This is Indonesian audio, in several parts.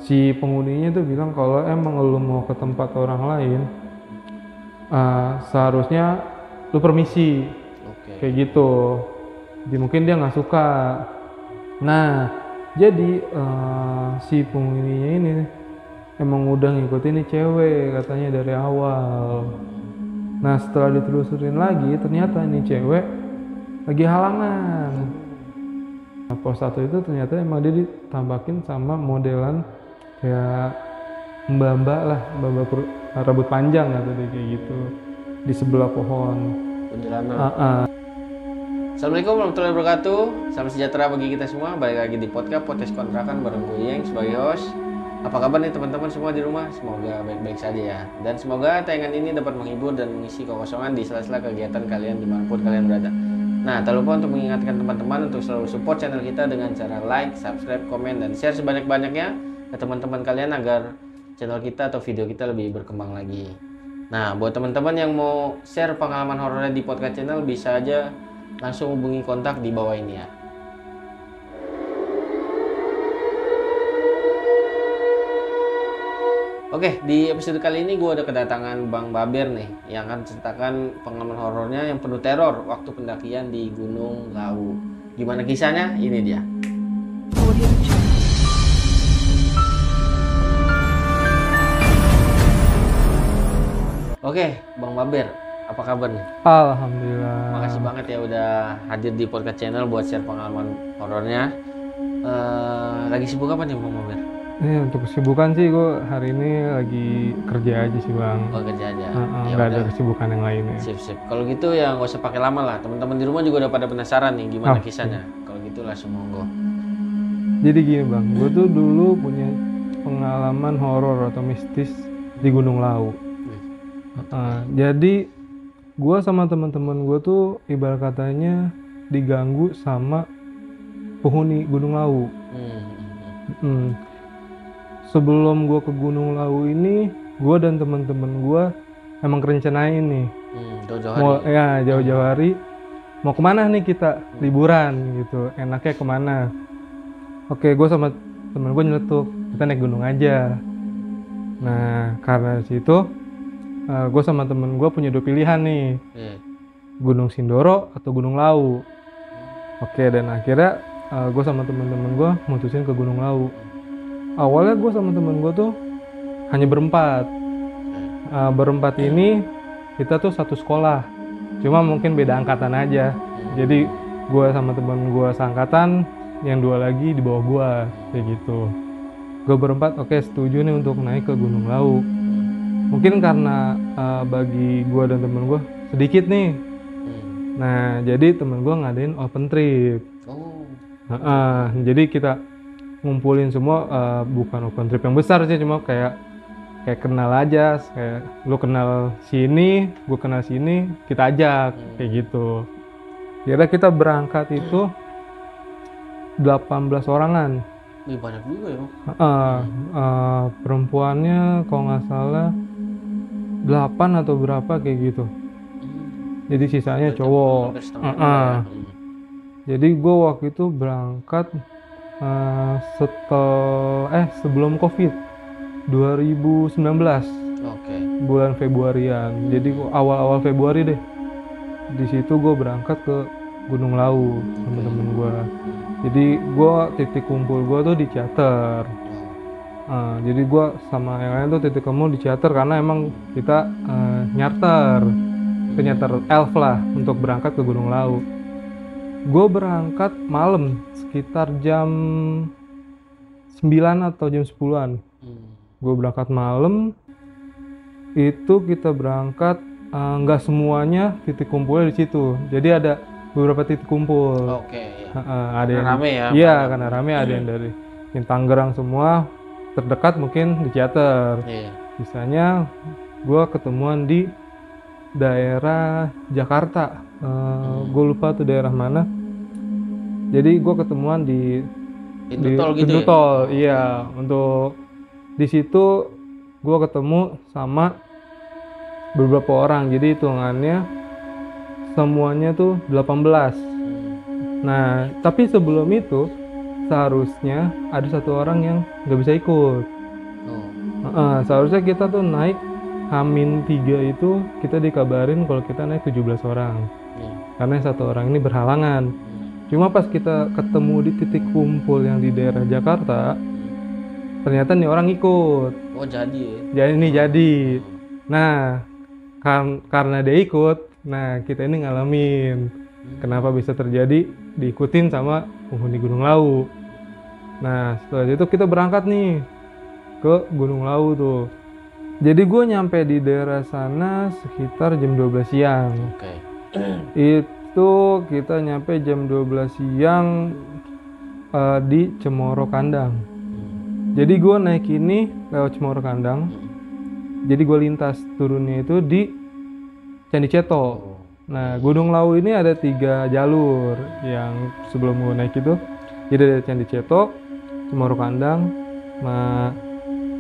Si penghuninya tuh bilang kalau emang lu mau ke tempat orang lain, seharusnya lu permisi, Oke. kayak gitu. Jadi mungkin dia nggak suka. Nah, jadi si penghuninya ini emang udah ngikutin nih cewek katanya dari awal. Nah, setelah ditelusurin lagi, ternyata nih cewek lagi halangan. Nah, pos satu itu ternyata emang dia ditambakin sama modelan kayak mbak-mbak lah, mbak-mbak rambut panjang atau kayak gitu di sebelah pohon. Kuntilanak. Assalamualaikum warahmatullahi wabarakatuh. Salam sejahtera bagi kita semua. Balik lagi di podcast kontrakan bareng gue Yeng sebagai host. Apa kabar nih teman-teman semua di rumah? Semoga baik-baik saja ya. Dan semoga tayangan ini dapat menghibur dan mengisi kekosongan di sela-sela kegiatan kalian dimanapun kalian berada. Nah, tak lupa untuk mengingatkan teman-teman untuk selalu support channel kita dengan cara like, subscribe, komen, dan share sebanyak-banyaknya ke teman-teman kalian agar channel kita atau video kita lebih berkembang lagi. Nah, buat teman-teman yang mau share pengalaman horornya di podcast channel, bisa aja langsung hubungi kontak di bawah ini ya. Oke, di episode kali ini gue ada kedatangan Bang Baber nih yang akan ceritakan pengalaman horornya yang penuh teror waktu pendakian di Gunung Lawu. Gimana kisahnya? Ini dia. Oke, Bang Baber, apa kabar nih? Alhamdulillah. Makasih banget ya udah hadir di podcast channel buat share pengalaman horornya. Lagi sibuk apa nih Bang Baber? Untuk kesibukan sih gue hari ini lagi kerja aja sih bang. Oh, kerja aja. Ya Nggak ada udah. kesibukan yang lain ya. Sip. Kalau gitu ya nggak usah pakai lama lah. Teman-teman di rumah juga udah pada penasaran nih gimana Oke. kisahnya. Kalau gitu langsung monggo. Jadi gini bang, gue tuh dulu punya pengalaman horor atau mistis di Gunung Lawu. Jadi gue sama teman-teman gue tuh ibarat katanya diganggu sama penghuni Gunung Lawu. Sebelum gue ke Gunung Lawu ini, gue dan teman-teman gue emang kerencanain nih, Jauh-jauh hari. jauh-jauh hari mau kemana nih kita liburan gitu, enaknya kemana? Oke, gue sama temen gue nyeletuk, kita naik gunung aja. Nah, karena situ gue sama temen gue punya dua pilihan nih, Gunung Sindoro atau Gunung Lawu. Oke, dan akhirnya gue sama temen-temen gue mutusin ke Gunung Lawu. Awalnya gue sama temen gue tuh hanya berempat. Berempat ini kita tuh satu sekolah, cuma mungkin beda angkatan aja. Jadi gue sama temen gue seangkatan, yang dua lagi di bawah gue, kayak gitu. Gue berempat, oke setuju nih untuk naik ke Gunung Lawu. Mungkin karena bagi gue dan temen gue sedikit nih. Nah, jadi temen gue ngadain open trip. Jadi kita ngumpulin semua, bukan open trip yang besar sih, cuma kayak kenal aja, kayak lu kenal sini, gue kenal sini, kita ajak, kayak gitu. Kira kita berangkat itu 18 orangan. Banyak juga ya. Perempuannya kalau nggak salah 8 atau berapa kayak gitu. Jadi sisanya cowok. Jadi gue waktu itu berangkat sebelum COVID 2019. Bulan Februarian. Jadi awal-awal Februari deh. Di situ gue berangkat ke Gunung Lawu sama temen gue. Jadi gue titik kumpul gue tuh di Ciater. Jadi gue sama yang lain tuh titik kumpul di Ciater karena emang kita nyarter elf lah untuk berangkat ke Gunung Lawu. Gue berangkat malam sekitar jam 9 atau jam 10-an. Gue berangkat malam, itu kita berangkat nggak semuanya titik kumpulnya di situ. Jadi ada beberapa titik kumpul. Ada yang rame ya. Iya, karena rame. Ada yang dari Tangerang semua, terdekat mungkin di Ciater. Sisanya gue ketemuan di daerah Jakarta. Gue lupa tuh daerah mana. Jadi gue ketemuan di pintu tol. Iya, untuk di situ gue ketemu sama beberapa orang. Jadi hitungannya semuanya tuh 18. Nah, tapi sebelum itu seharusnya ada satu orang yang nggak bisa ikut. Seharusnya kita tuh naik H-3 itu kita dikabarin kalau kita naik 17 orang. Karena satu orang ini berhalangan. Cuma pas kita ketemu di titik kumpul yang di daerah Jakarta, ternyata nih orang ikut. Oh jadi ya? Jadi. Nah, karena dia ikut, nah kita ini ngalamin kenapa bisa terjadi diikutin sama penghuni Gunung Lawu. Nah, setelah itu kita berangkat nih ke Gunung Lawu tuh. Jadi gue nyampe di daerah sana sekitar jam 12 siang. Oke. Itu kita nyampe jam 12 siang di Cemoro Kandang. Jadi gue naik ini lewat Cemoro Kandang. Jadi gue lintas turunnya itu di Candi Ceto. Nah, Gunung Lawu ini ada 3 jalur yang sebelum gue naik itu. Jadi ada Candi Ceto, Cemoro Kandang, sama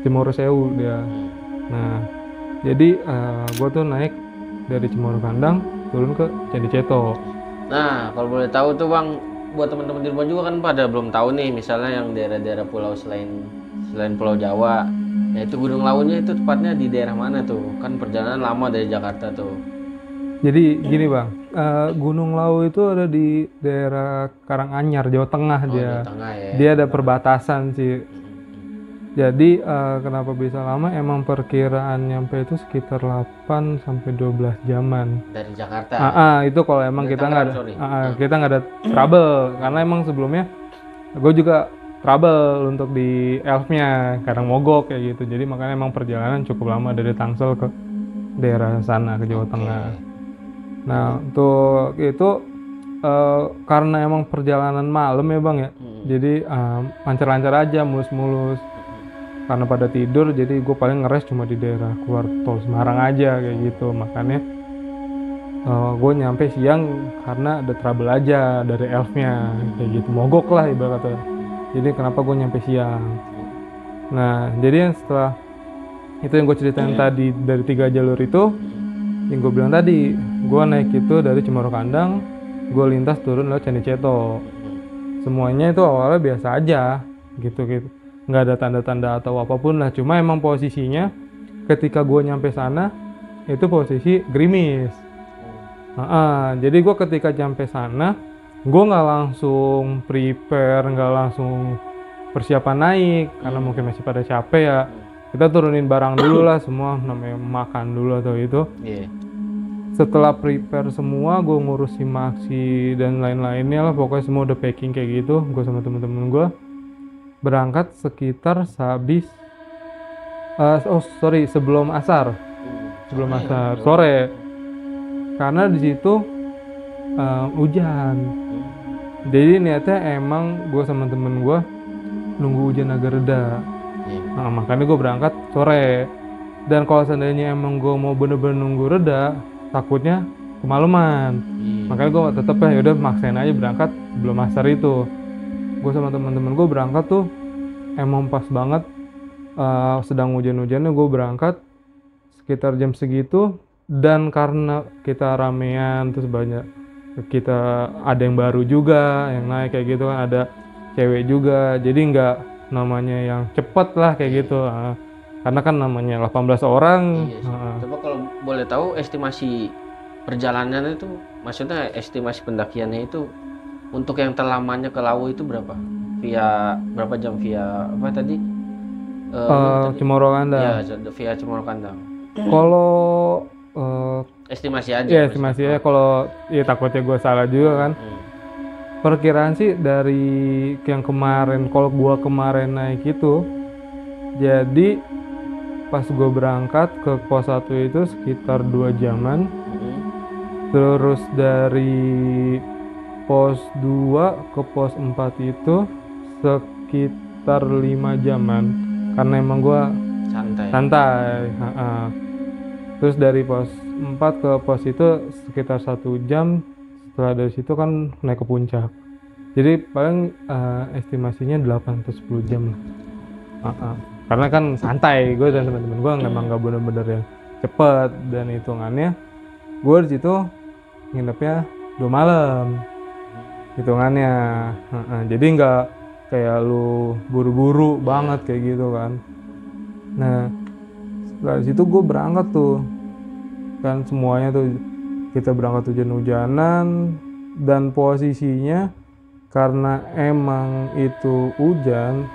Cemoro Sewu dia. Nah, jadi gue tuh naik dari Cemoro Kandang turun ke Candi Ceto. Nah, kalau boleh tahu tuh Bang, buat teman-teman di rumah juga kan pada belum tahu nih, misalnya yang daerah-daerah pulau selain Pulau Jawa, yaitu Gunung Lawunya itu tepatnya di daerah mana tuh? Kan perjalanan lama dari Jakarta tuh. Jadi gini Bang, Gunung Lawu itu ada di daerah Karanganyar, Jawa Tengah dia. Jawa Tengah ya. Dia ada perbatasan sih. Jadi kenapa bisa lama? Emang perkiraan nyampe itu sekitar 8 sampai 12 jaman. Dari Jakarta. Itu kalau emang Dari kita nggak ada, Tangerang, kita nggak ada trouble, karena emang sebelumnya gue juga trouble untuk di Elfnya, kadang mogok kayak gitu. Jadi makanya emang perjalanan cukup lama dari Tangsel ke daerah sana ke Jawa Tengah. Nah untuk itu karena emang perjalanan malam ya Bang ya, jadi lancar-lancar aja, mulus-mulus. Karena pada tidur, jadi gue paling ngeres cuma di daerah keluar tol Semarang aja kayak gitu. Makanya gue nyampe siang karena ada trouble aja dari Elfnya kayak gitu, mogok lah ibaratnya. Jadi kenapa gue nyampe siang. Nah jadi yang setelah itu yang gue ceritain tadi dari 3 jalur itu, yang gue bilang tadi, gue naik itu dari Cemoro Kandang, gue lintas turun lewat Candi Ceto. Semuanya itu awalnya biasa aja gitu, nggak ada tanda-tanda atau apapun lah. Cuma emang posisinya ketika gue nyampe sana itu posisi gerimis. Jadi gue ketika nyampe sana, gue nggak langsung prepare, nggak langsung persiapan naik karena mungkin masih pada capek ya. Kita turunin barang dulu lah semua, namanya makan dulu atau itu. Setelah prepare semua, gue ngurusin maksi dan lain-lainnya lah, pokoknya semua udah packing kayak gitu. Gue sama temen-temen gue berangkat sekitar sebelum asar. Sore. Karena di situ hujan. Jadi niatnya emang gue sama temen gue nunggu hujan agak reda. Nah, makanya gue berangkat sore. Dan kalau seandainya emang gue mau bener-bener nunggu reda, takutnya kemalaman. Makanya gue tetep yaudah maksain aja berangkat sebelum asar itu. Gue sama teman-teman gue berangkat tuh emang pas banget sedang hujan-hujannya. Gue berangkat sekitar jam segitu, dan karena kita ramean terus banyak, kita ada yang baru juga yang naik kayak gitu kan, ada cewek juga, jadi nggak namanya yang cepet lah kayak gitu. Karena kan namanya 18 orang. Coba kalau boleh tahu estimasi perjalanannya itu, maksudnya estimasi pendakiannya itu untuk yang terlamanya ke Lawu itu berapa? Via berapa jam via apa tadi? Cemoro Kandang. Iya, via Cemoro Kandang. Kalau estimasi aja. Ya estimasi aja, kalau ya takutnya gue salah juga kan. Perkiraan sih dari yang kemarin, kalau gue kemarin naik itu, jadi pas gue berangkat ke pos 1 itu sekitar 2 jaman. Terus dari pos 2 ke pos 4 itu sekitar 5 jaman. Karena emang gue santai. Terus dari pos 4 ke pos itu sekitar 1 jam. Setelah dari situ kan naik ke puncak. Jadi paling estimasinya 8 atau 10 jam lah. Karena kan santai, gue dan teman-teman gue memang nggak bener-bener yang cepet, dan hitungannya gue di situ nginepnya 2 malam hitungannya. Jadi nggak kayak lu buru-buru banget kayak gitu kan. Nah setelah situ gue berangkat tuh kan, semuanya tuh kita berangkat hujan-hujanan, dan posisinya karena emang itu hujan,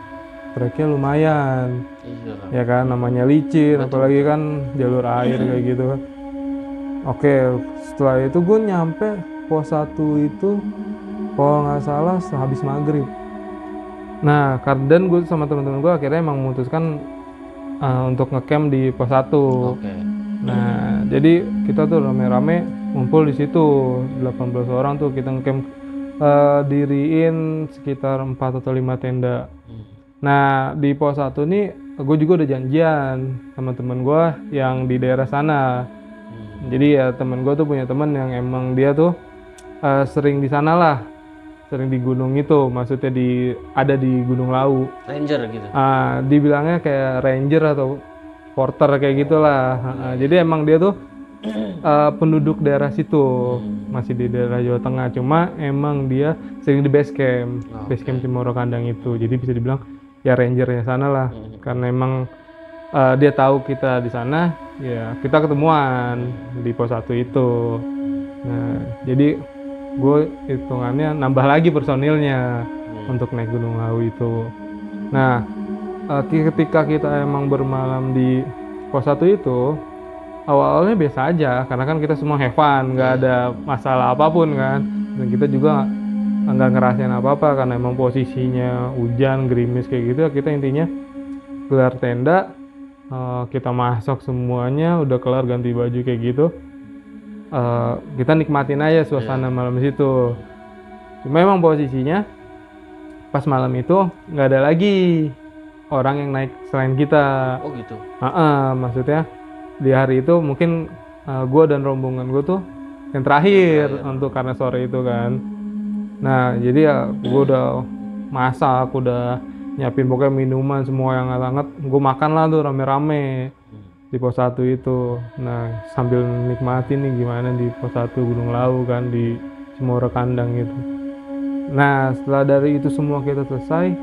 treknya lumayan Iya. ya kan, namanya licin, Betul, apalagi kan jalur air kayak gitu kan. Oke, setelah itu gue nyampe pos 1 itu kalau nggak salah sehabis maghrib. Nah, dan gue sama teman-teman gue akhirnya emang memutuskan untuk ngecamp di pos 1. Oke. Nah, jadi kita tuh rame-rame ngumpul di situ, 18 orang tuh kita ngecamp, diriin sekitar 4 atau 5 tenda. Nah, di pos 1 nih gue juga udah janjian sama temen gue yang di daerah sana. Jadi ya temen gue tuh punya temen yang emang dia tuh sering di sana lah, sering di gunung itu, maksudnya ada di Gunung Lawu. Ranger gitu. Dibilangnya kayak ranger atau porter kayak gitulah. Jadi emang dia tuh penduduk daerah situ, masih di daerah Jawa Tengah, cuma emang dia sering di base camp Cimoro Kandang itu. Jadi bisa dibilang ya rangernya sana lah, karena emang dia tahu kita di sana, ya kita ketemuan di pos 1 itu. Nah, jadi gue hitungannya nambah lagi personilnya untuk naik Gunung Lawu itu. Nah, ketika kita emang bermalam di pos 1 itu, awalnya biasa aja, karena kan kita semua have fun, nggak ada masalah apapun kan, dan kita juga nggak ngerasain apa-apa karena emang posisinya hujan, gerimis kayak gitu. Kita intinya gelar tenda, kita masak semuanya, udah kelar ganti baju kayak gitu, kita nikmatin aja suasana malam situ. Cuma emang posisinya pas malam itu nggak ada lagi orang yang naik selain kita. Oh gitu. Maksudnya di hari itu mungkin gue dan rombongan gue tuh yang terakhir untuk, karena sore itu kan. Nah jadi ya gue udah masak, udah nyiapin pokoknya minuman semua yang hangat-hangat, gue makan lah tuh rame-rame di pos 1 itu. Nah sambil nikmatin nih gimana di pos 1 Gunung Lawu kan, di Cimoro Kandang gitu. Nah setelah dari itu semua kita selesai,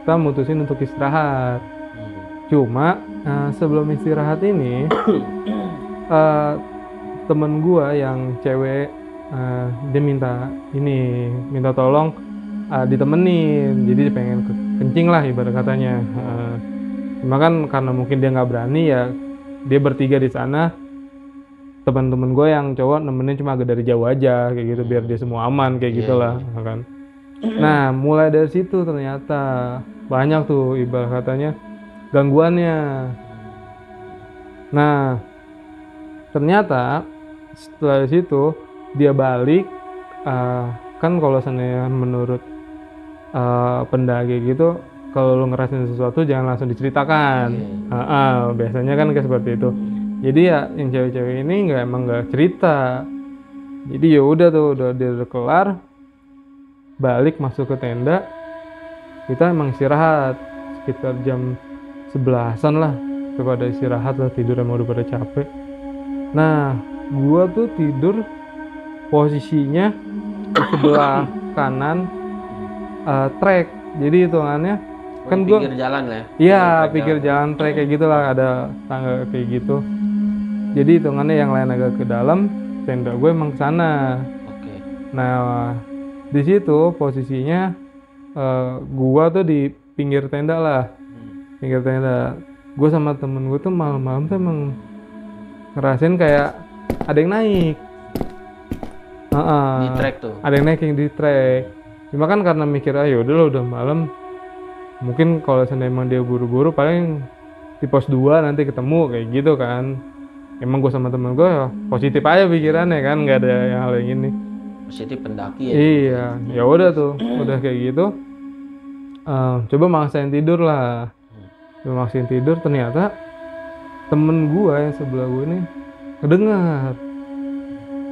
kita mutusin untuk istirahat. Cuma sebelum istirahat ini temen gua yang cewek, dia minta tolong ditemenin, jadi dia pengen kencing lah ibarat katanya. Cuma kan karena mungkin dia nggak berani, ya dia bertiga di sana, teman-teman gue yang cowok nemenin cuma agak dari jauh aja kayak gitu, biar dia semua aman kayak gitulah kan. Nah mulai dari situ ternyata banyak tuh ibarat katanya gangguannya. Nah ternyata setelah situ dia balik, kan kalau seandainya menurut pendaki gitu, kalau lu ngerasain sesuatu jangan langsung diceritakan. Biasanya kan kayak seperti itu. Jadi ya yang cewek-cewek ini emang nggak cerita. Jadi ya udah tuh, dia udah kelar, balik masuk ke tenda, kita emang istirahat sekitar jam 11-an lah, pada istirahat lah, tidur, emang udah pada capek. Nah gua tuh tidur posisinya di sebelah kanan trek, jadi hitungannya kan gue pinggir jalan lah ya. Iya, pinggir jalan trek kayak gitulah, ada tangga kayak gitu. Jadi hitungannya yang lain agak ke dalam, tenda gue emang ke sana. Nah di situ posisinya gue tuh di pinggir tenda lah, pinggir tenda. Gue sama temen gue tuh malam-malam tuh emang ngerasain kayak ada yang naik. Di trek tuh. Ada yang naik yang di trek. Cuma kan karena mikir udah malam, mungkin kalau seandainya emang dia buru-buru paling di pos 2 nanti ketemu kayak gitu kan. Emang gue sama temen gue positif aja pikirannya kan, nggak ada yang hal yang ini. Positif pendaki ya. Iya, ya udah tuh, udah kayak gitu. Coba maksain tidur lah. Coba maksain tidur, ternyata temen gue yang sebelah gue ini kedengar.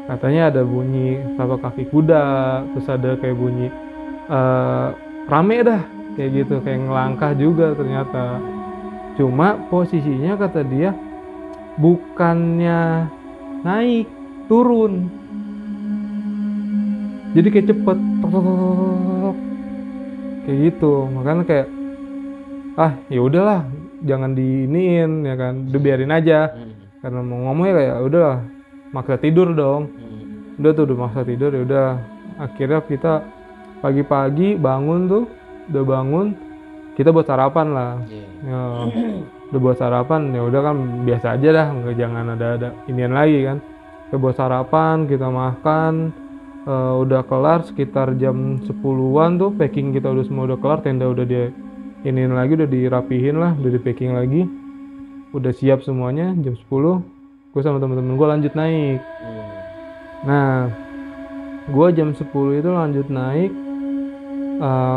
Katanya ada bunyi tapak kaki kuda, terus ada kayak bunyi rame dah kayak gitu, kayak ngelangkah juga ternyata. Cuma posisinya kata dia bukannya naik, turun. Jadi kayak cepet, kayak gitu. Makanya kayak ya udahlah, jangan diiniin ya kan, udah biarin aja. Karena mau ngomong ya kayak udahlah, maksa tidur dong. Udah tuh udah maksa tidur, ya udah akhirnya kita pagi-pagi bangun tuh, udah bangun kita buat sarapan lah. Ya, udah buat sarapan, ya udah kan biasa aja dah, nggak, jangan ada inian lagi kan. Kita buat sarapan, kita makan, udah kelar sekitar jam 10-an tuh, packing kita udah semua udah kelar, tenda udah dia iniin lagi, udah dirapihin lah, udah di packing lagi, udah siap semuanya. Jam 10 gue sama temen-temen gue lanjut naik. Nah gue jam 10 itu lanjut naik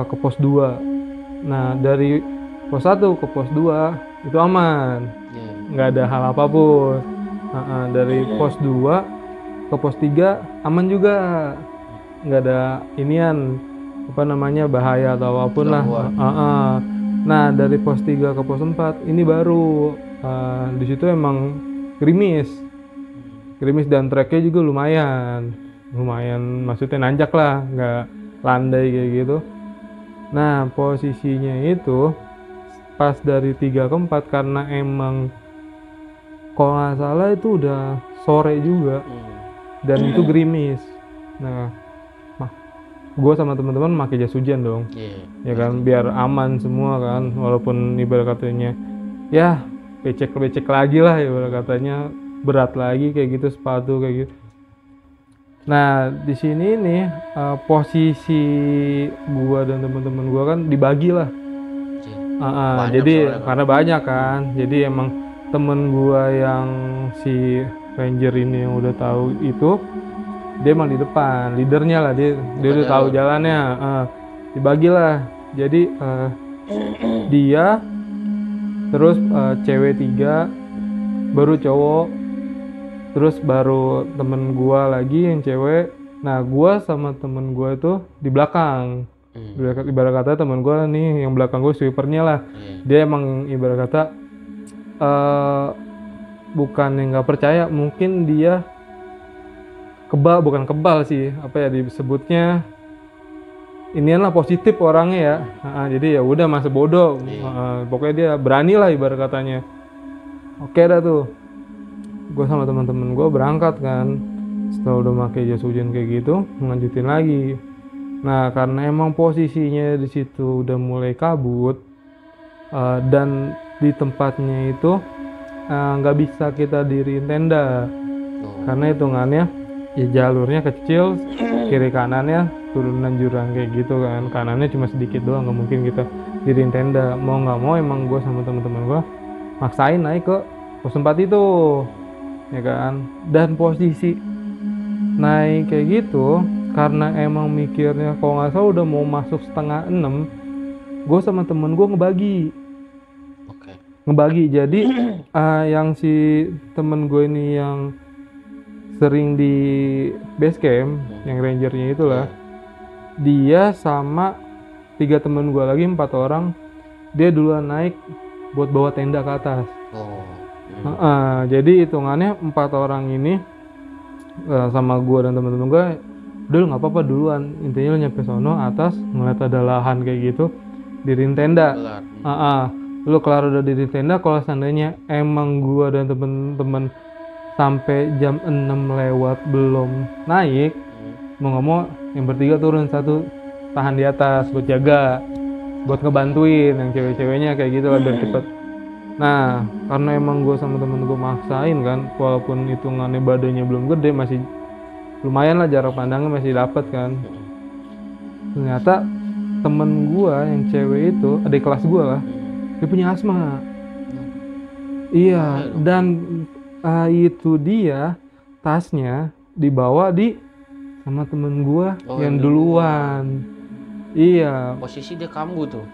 ke pos 2. Nah dari pos 1 ke pos 2 itu aman, nggak ada hal apapun. Dari pos 2 ke pos 3 aman juga, nggak ada inian apa namanya bahaya atau apapun lah. Nah dari pos 3 ke pos 4 ini baru di situ emang gerimis dan treknya juga lumayan maksudnya nanjak lah, nggak landai kayak gitu. Nah posisinya itu pas dari 3 ke 4 karena emang kalau nggak salah itu udah sore juga dan itu gerimis. Nah gue sama teman-teman pakai jas hujan dong, ya kan, biar aman semua kan, walaupun ibarat katanya ya becek lagi lah, ibarat katanya berat lagi kayak gitu, sepatu kayak gitu. Nah di sini nih posisi gue dan teman-teman gue kan dibagi lah. Jadi karena banyak kan, jadi emang temen gue yang si ranger ini yang udah tahu itu, dia emang di depan, leadernya lah, dia udah tahu jalannya. Dibagilah, jadi dia terus cewek 3, baru cowok, terus baru temen gua lagi yang cewek. Nah gua sama temen gua itu di belakang. Ibarat kata temen gua nih yang belakang gua sweepernya lah. Dia emang ibarat kata bukan yang nggak percaya, mungkin dia bukan kebal sih, apa ya disebutnya, inian lah, positif orangnya ya. Jadi ya udah masa bodoh. Pokoknya dia berani lah ibarat katanya. Oke dah tuh, gue sama teman-teman gue berangkat kan, setelah udah pakai jas hujan kayak gitu, melanjutin lagi. Nah karena emang posisinya di situ udah mulai kabut, dan di tempatnya itu nggak bisa kita diriin tenda, karena hitungannya ya jalurnya kecil, kiri kanannya turunan jurang kayak gitu kan, kanannya cuma sedikit doang, nggak mungkin kita diriin tenda. Mau nggak mau emang gue sama teman-teman gue maksain naik ke pos 4 itu, ya kan. Dan posisi naik kayak gitu karena emang mikirnya kalau nggak salah udah mau masuk 5:30, gue sama temen gue ngebagi. Jadi yang si temen gue ini yang sering di base camp, yang rangernya itulah, dia sama 3 temen gue lagi, 4 orang, dia duluan naik buat bawa tenda ke atas. Jadi hitungannya 4 orang ini sama gue dan temen-temen gue, udah nggak apa-apa duluan, intinya lo nyampe sono atas ngeliat ada lahan kayak gitu, diriin tenda. Lu kelar udah diriin tenda, kalau seandainya emang gue dan temen-temen sampai jam 6 lewat belum naik, mau nggak mau yang bertiga turun, satu tahan di atas buat jaga, buat ngebantuin yang cewek-ceweknya kayak gitu lah biar cepet. Nah karena emang gue sama temen gue maksain kan, walaupun hitungannya badannya belum gede, masih lumayan lah, jarak pandangnya masih dapet kan. Ternyata temen gue yang cewek itu, adik kelas gue lah, dia punya asma. Iya, dan itu dia tasnya dibawa sama temen gua yang duluan. Iya. Posisi dia kambuh tuh.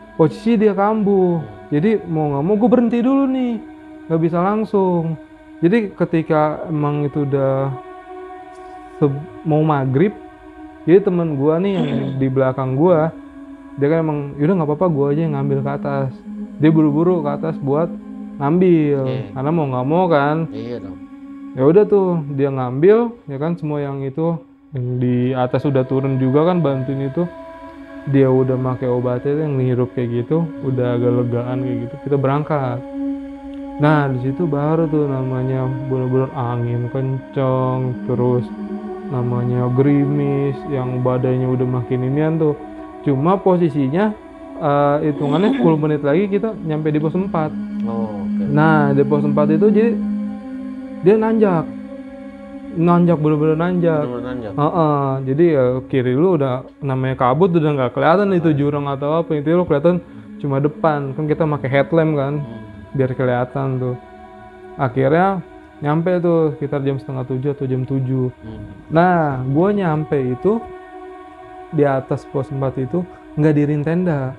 Jadi mau nggak mau gue berhenti dulu nih, nggak bisa langsung. Jadi ketika emang itu udah mau maghrib, jadi temen gua nih yang di belakang gua, dia kan emang yaudah nggak apa-apa, gua aja yang ngambil ke atas. Dia buru-buru ke atas buat ngambil, karena mau nggak mau kan. Iya dong. Ya udah tuh dia ngambil, ya kan, semua yang itu yang di atas udah turun juga kan bantuin itu. dia udah pakai obatnya yang ngehirup kayak gitu, udah agak legaan kayak gitu, kita berangkat. Nah di situ baru tuh namanya bener-bener angin kenceng, terus namanya gerimis, yang badainya udah makin inian tuh. Cuma posisinya hitungannya 10 menit lagi kita nyampe di pos 4. Oh, oke. Nah di pos 4 itu jadi dia nanjak bener-bener nanjak. Bener-bener nanjak. Jadi ya kiri lu udah namanya kabut udah nggak kelihatan itu jurang atau apa, itu lu kelihatan cuma depan, kan kita pakai headlamp kan biar kelihatan tuh. Akhirnya nyampe tuh sekitar jam 6:30 atau jam 7. Nah gue nyampe itu di atas pos 4 itu nggak diriin tenda.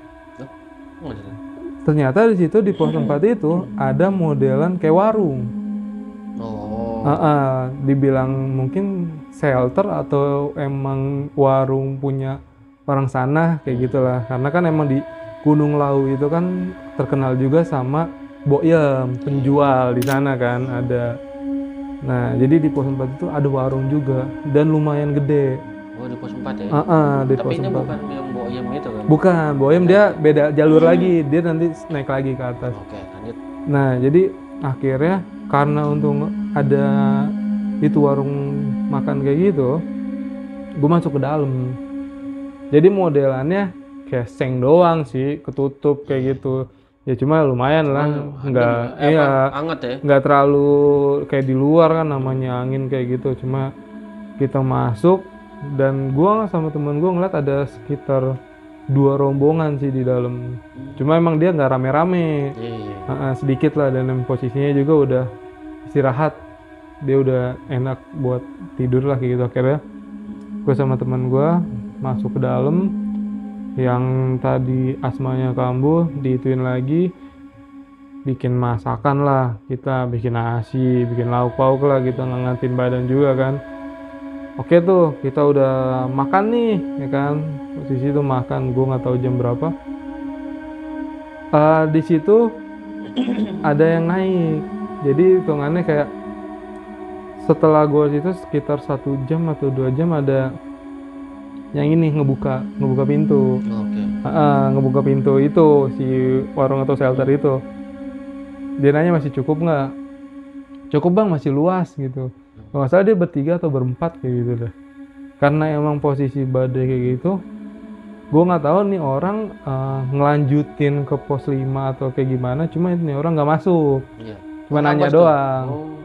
Ternyata di situ di pos 4 itu ada modelan kayak warung. Dibilang mungkin shelter atau emang warung punya orang sana kayak gitulah, karena kan emang di Gunung Lawu itu kan terkenal juga sama boyem, penjual di sana kan ada. Nah jadi di pos 4 itu ada warung juga dan lumayan gede. Oh di pos 4 ya? Di Tapi pos ini 4. bukan yang boyem itu kan? Bukan, boyem dia beda jalur lagi, dia nanti naik lagi ke atas. Oke, lanjut. Nah jadi akhirnya karena untung ada itu warung makan kayak gitu, gue masuk ke dalam. Jadi modelannya kayak seng doang sih, ketutup kayak gitu. Ya cuma lumayan lah, hangat ya? Nggak terlalu kayak di luar kan, namanya angin kayak gitu. Cuma kita masuk dan gua sama temen gua ngeliat ada sekitar 2 rombongan sih di dalam. Cuma emang dia nggak rame-rame, sedikit lah, dan posisinya juga udah istirahat. Dia udah enak buat tidur lah kayak gitu. Akhirnya gue sama teman gue masuk ke dalam, yang tadi asmanya kambuh diituin lagi, bikin masakan lah, kita bikin nasi, bikin lauk pauk lah, kita ngangetin badan juga kan. Oke tuh kita udah makan nih ya kan, posisi itu makan, gue nggak tahu jam berapa. Di situ ada yang naik, jadi hitungannya kayak setelah gue situ sekitar 1 jam atau 2 jam ada yang ini ngebuka pintu. Ngebuka pintu itu si warung atau shelter itu. Dia nanya masih cukup nggak? Cukup bang, masih luas gitu. Kalau nggak salah dia bertiga atau berempat kayak gitu dah. Karena emang posisi badai kayak gitu, gue nggak tahu nih orang ngelanjutin ke pos 5 atau kayak gimana. Cuma ini orang nggak masuk, cuma nanya doang.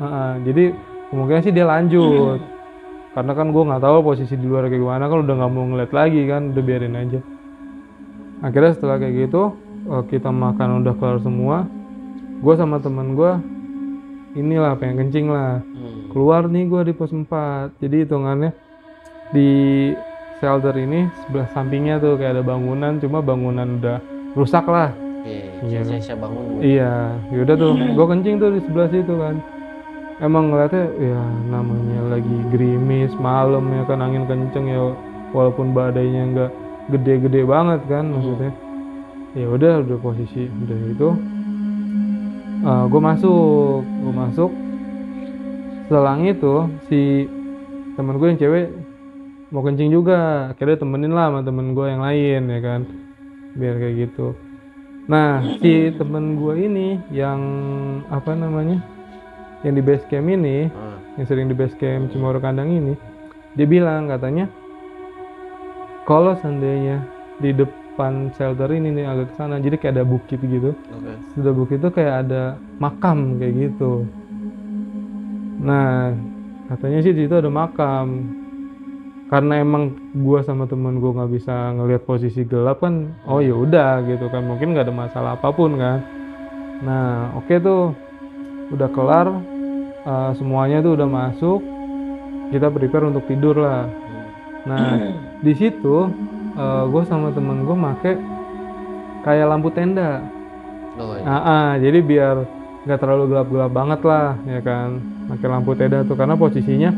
Jadi kemungkinan sih dia lanjut, karena kan gue nggak tahu posisi di luar kayak gimana, kan udah nggak mau ngeliat lagi kan, udah biarin aja. Akhirnya setelah kayak gitu kita makan udah kelar semua, gue sama temen gue inilah pengen kencing lah, keluar nih gue di pos 4. Jadi hitungannya di shelter ini sebelah sampingnya tuh kayak ada bangunan, cuma bangunan udah rusak lah. Saya bangun. Iya, yaudah tuh gue kencing tuh di sebelah situ kan. Emang ngeliatnya ya namanya lagi gerimis malam ya kan, angin kenceng ya, walaupun badainya nggak gede-gede banget kan maksudnya. Ya udah posisi udah itu, gue masuk. Setelah itu si teman gue yang cewek mau kencing juga, akhirnya temenin lah sama temen gue yang lain ya kan, biar kayak gitu. Nah si temen gue ini yang apa namanya, yang di base camp ini, yang sering di base camp Cimoro Kandang ini, dia bilang katanya kalau seandainya di depan shelter ini nih agak ke sana, jadi kayak ada bukit gitu. Sudah bukit itu kayak ada makam kayak gitu. Nah katanya sih di situ ada makam. Karena emang gua sama temen gua nggak bisa ngelihat posisi gelap kan, oh ya udah gitu kan, mungkin nggak ada masalah apapun kan. Nah oke tuh udah kelar. Semuanya tuh udah masuk, kita prepare untuk tidur lah. Nah di situ gue sama temen gue make kayak lampu tenda. Jadi biar nggak terlalu gelap-gelap banget lah ya kan, pakai lampu tenda tuh, karena posisinya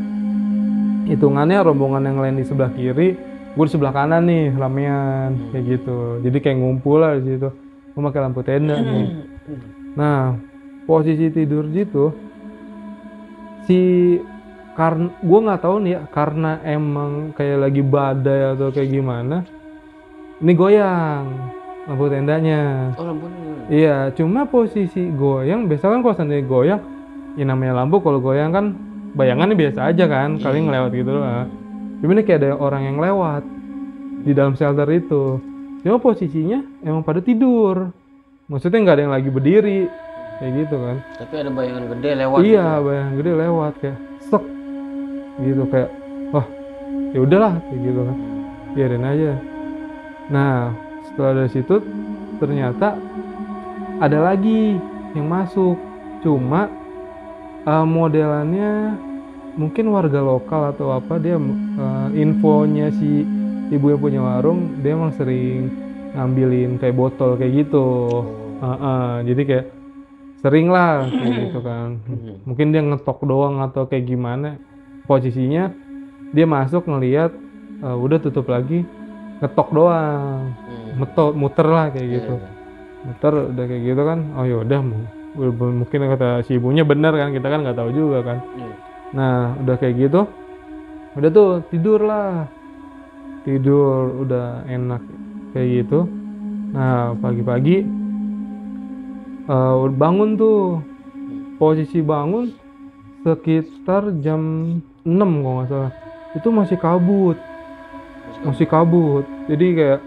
hitungannya rombongan yang lain di sebelah kiri, gue di sebelah kanan nih ramean kayak gitu. Jadi kayak ngumpul lah di situ, gue pakai lampu tenda nih. Nah posisi tidur gitu, karena gue nggak tahu nih ya, karena emang kayak lagi badai atau kayak gimana, ini goyang lampu tendanya. Oh lampunya. Iya, cuma posisi goyang, biasa kan kalau seandainya goyang, ya namanya lampu kalau goyang kan bayangannya biasa aja kan, kali ngelewat gitu lah. Cuma ini kayak ada orang yang lewat di dalam shelter itu. Cuma posisinya emang pada tidur. Maksudnya nggak ada yang lagi berdiri, kayak gitu kan. Tapi ada bayangan gede lewat. Iya, bayangan gede lewat kayak stok gitu kayak, wah ya udahlah kayak gitu kan, biarin aja. Nah setelah dari situ ternyata ada lagi yang masuk, cuma modelannya mungkin warga lokal atau apa, dia infonya si ibu yang punya warung, dia emang sering ngambilin kayak botol kayak gitu. Jadi kayak sering lah kayak gitu kan. Mungkin dia ngetok doang atau kayak gimana, posisinya dia masuk ngelihat udah tutup lagi, ngetok doang, muter lah kayak gitu. Muter udah kayak gitu kan, oh yaudah mungkin kata si ibunya bener kan, kita kan nggak tahu juga kan. Nah udah kayak gitu, udah tuh tidur udah enak kayak gitu. Nah pagi-pagi bangun tuh, posisi bangun sekitar jam 6 kalau nggak salah, itu masih kabut, jadi kayak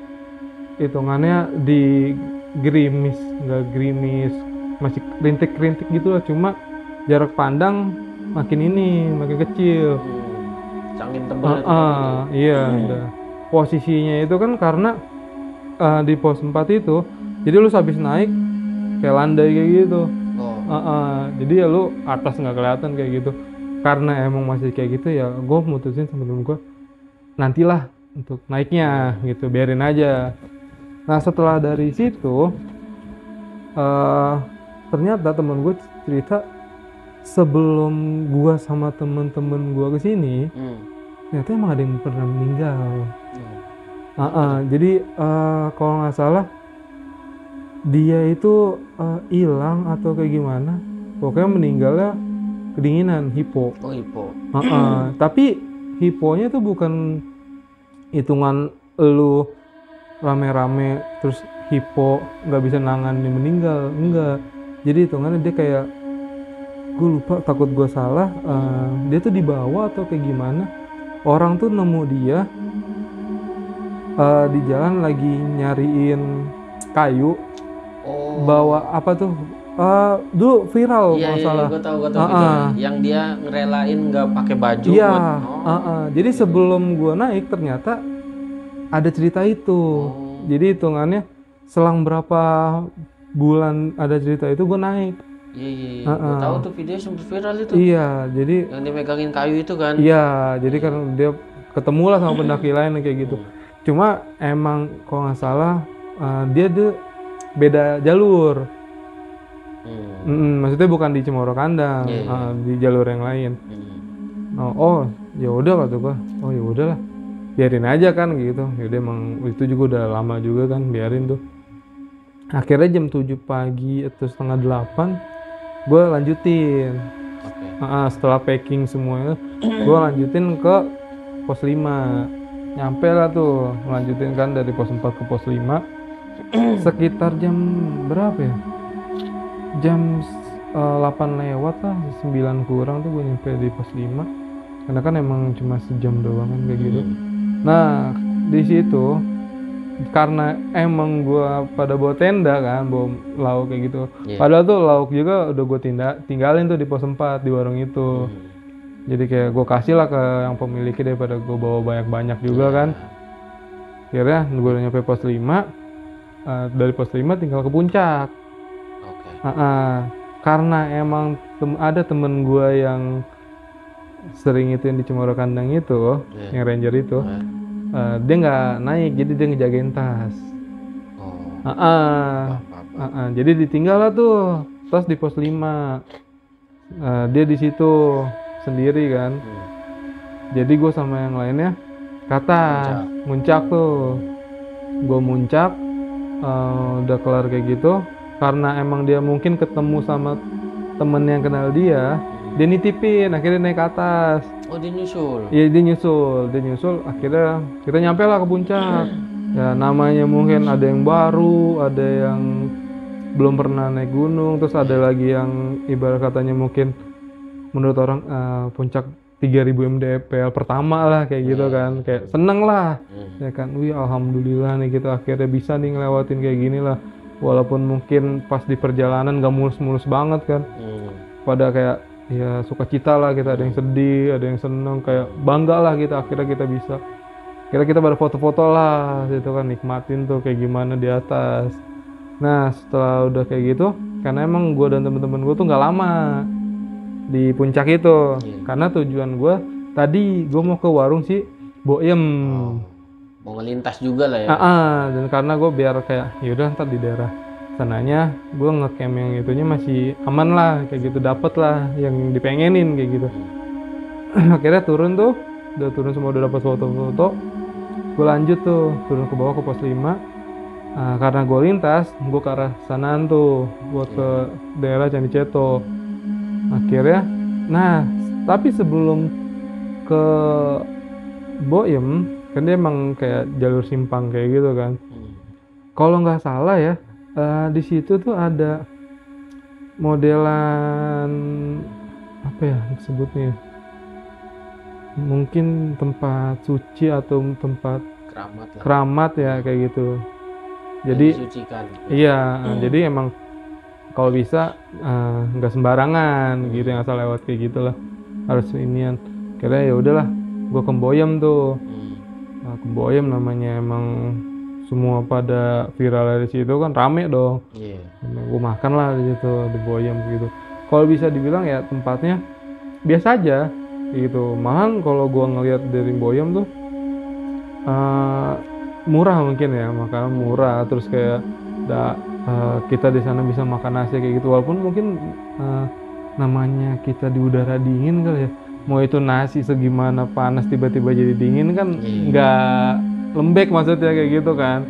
hitungannya di nggak gerimis, masih rintik-rintik gitu lah, cuma jarak pandang makin kecil. Angin tebal. Iya, udah. Posisinya itu kan karena di pos 4 itu, jadi lu habis naik kayak landai kayak gitu. Jadi ya lu atas nggak kelihatan kayak gitu. Karena emang masih kayak gitu ya, gue mutusin sama temen gue, nantilah untuk naiknya gitu, biarin aja. Nah setelah dari situ ternyata temen gue cerita, sebelum gue sama temen-temen gue kesini, ternyata emang ada yang pernah meninggal. Jadi kalau nggak salah dia itu hilang atau kayak gimana, pokoknya meninggalnya kedinginan, hipo. Tapi hiponya tuh bukan hitungan lu rame-rame terus hipo nggak bisa nanganin meninggal, enggak. Jadi hitungannya dia kayak, gue lupa, takut gue salah, dia tuh dibawa atau kayak gimana, orang tuh nemu dia di jalan lagi nyariin kayu, bawa apa tuh, dulu viral kalau salah. Gue tahu yang dia ngerelain nggak pakai baju. Jadi sebelum gue naik ternyata ada cerita itu. Jadi hitungannya selang berapa bulan ada cerita itu, gue naik. Gue tahu tuh video sempat viral itu. Iya, jadi yang dia megangin kayu itu kan. Iya, jadi kan dia ketemu lah sama pendaki lain kayak gitu. Cuma emang kalau nggak salah dia beda jalur. Maksudnya bukan di Cemoro Kandang, di jalur yang lain. Oh ya udah kata gua, oh ya udahlah, biarin aja kan gitu. Yaudah, emang itu juga udah lama juga kan, biarin tuh. Akhirnya jam 7 pagi atau setengah 8 gue lanjutin. Setelah packing semuanya, gue lanjutin ke pos 5. Nyampe lah tuh, lanjutin kan dari pos 4 ke pos 5. Sekitar jam berapa ya? Jam 8 lewat lah, 9 kurang tuh gue nyampe di pos 5. Karena kan emang cuma sejam doang kan kayak gitu. Nah di situ karena emang gue pada bawa tenda kan, bawa lauk kayak gitu. Padahal tuh lauk juga udah gue tinggalin tuh di pos 4 di warung itu. Jadi kayak gue kasih lah ke yang pemiliknya daripada gue bawa banyak-banyak juga kan. Akhirnya gue udah nyampe pos 5. Dari pos 5 tinggal ke puncak. Karena emang ada temen gue yang sering itu yang di Cemoro Kandang itu, yang ranger itu, dia nggak naik, jadi dia ngejagain tas. Jadi ditinggal lah tuh tas di pos 5. Dia di situ sendiri kan. Jadi gue sama yang lainnya ke atas, muncak tuh. Gue muncak, udah kelar kayak gitu. Karena emang dia mungkin ketemu sama temen yang kenal dia nitipin, akhirnya naik ke atas. Oh dia nyusul? Iya dia nyusul. Akhirnya kita nyampe lah ke puncak. ya namanya mungkin ada yang baru, ada yang belum pernah naik gunung, terus ada lagi yang ibarat katanya mungkin menurut orang puncak 3000 mdpl pertama lah kayak gitu kan, kayak seneng lah ya kan, wih alhamdulillah nih kita akhirnya bisa nih ngelewatin kayak gini lah, walaupun mungkin pas di perjalanan gak mulus-mulus banget kan, pada kayak ya sukacita lah kita, ada yang sedih, ada yang seneng, kayak bangga lah kita akhirnya kita bisa. Kita baru foto-foto lah gitu kan, nikmatin tuh kayak gimana di atas. Nah setelah udah kayak gitu, karena emang gue dan temen-temen gue tuh nggak lama di puncak itu, karena tujuan gue tadi gue mau ke warung si Boyem. Mau ngelintas juga lah ya. Dan karena gue biar kayak yaudah ntar di daerah sananya gue ngecamp yang itunya masih aman lah kayak gitu, dapet lah yang dipengenin kayak gitu. Akhirnya turun tuh, udah turun semua, udah dapet foto-foto, gue lanjut tuh turun ke bawah ke pos 5. Karena gue lintas, gue ke arah sanaan tuh buat ke daerah Candi Ceto akhirnya. Nah tapi sebelum ke Boyem kan dia emang kayak jalur simpang kayak gitu kan, kalau nggak salah ya di situ tuh ada modelan apa ya disebutnya, mungkin tempat suci atau tempat keramat ya kayak gitu. Jadi disucikan. Iya, jadi emang kalau bisa nggak sembarangan gitu yang asal lewat kayak gitulah, harus inian. Kira ya udahlah, gue ke Boyem tuh. Ke Boyem namanya emang semua pada viral dari situ kan, rame dong. Gue makan lah di situ di Boyem gitu. Kalau bisa dibilang ya tempatnya biasa aja gitu. Malahan kalau gue ngeliat dari Boyem tuh murah mungkin ya, makanan murah, terus kayak kita di sana bisa makan nasi kayak gitu, walaupun mungkin namanya kita di udara dingin kali ya, mau itu nasi segimana panas tiba-tiba jadi dingin kan nggak lembek maksudnya kayak gitu kan.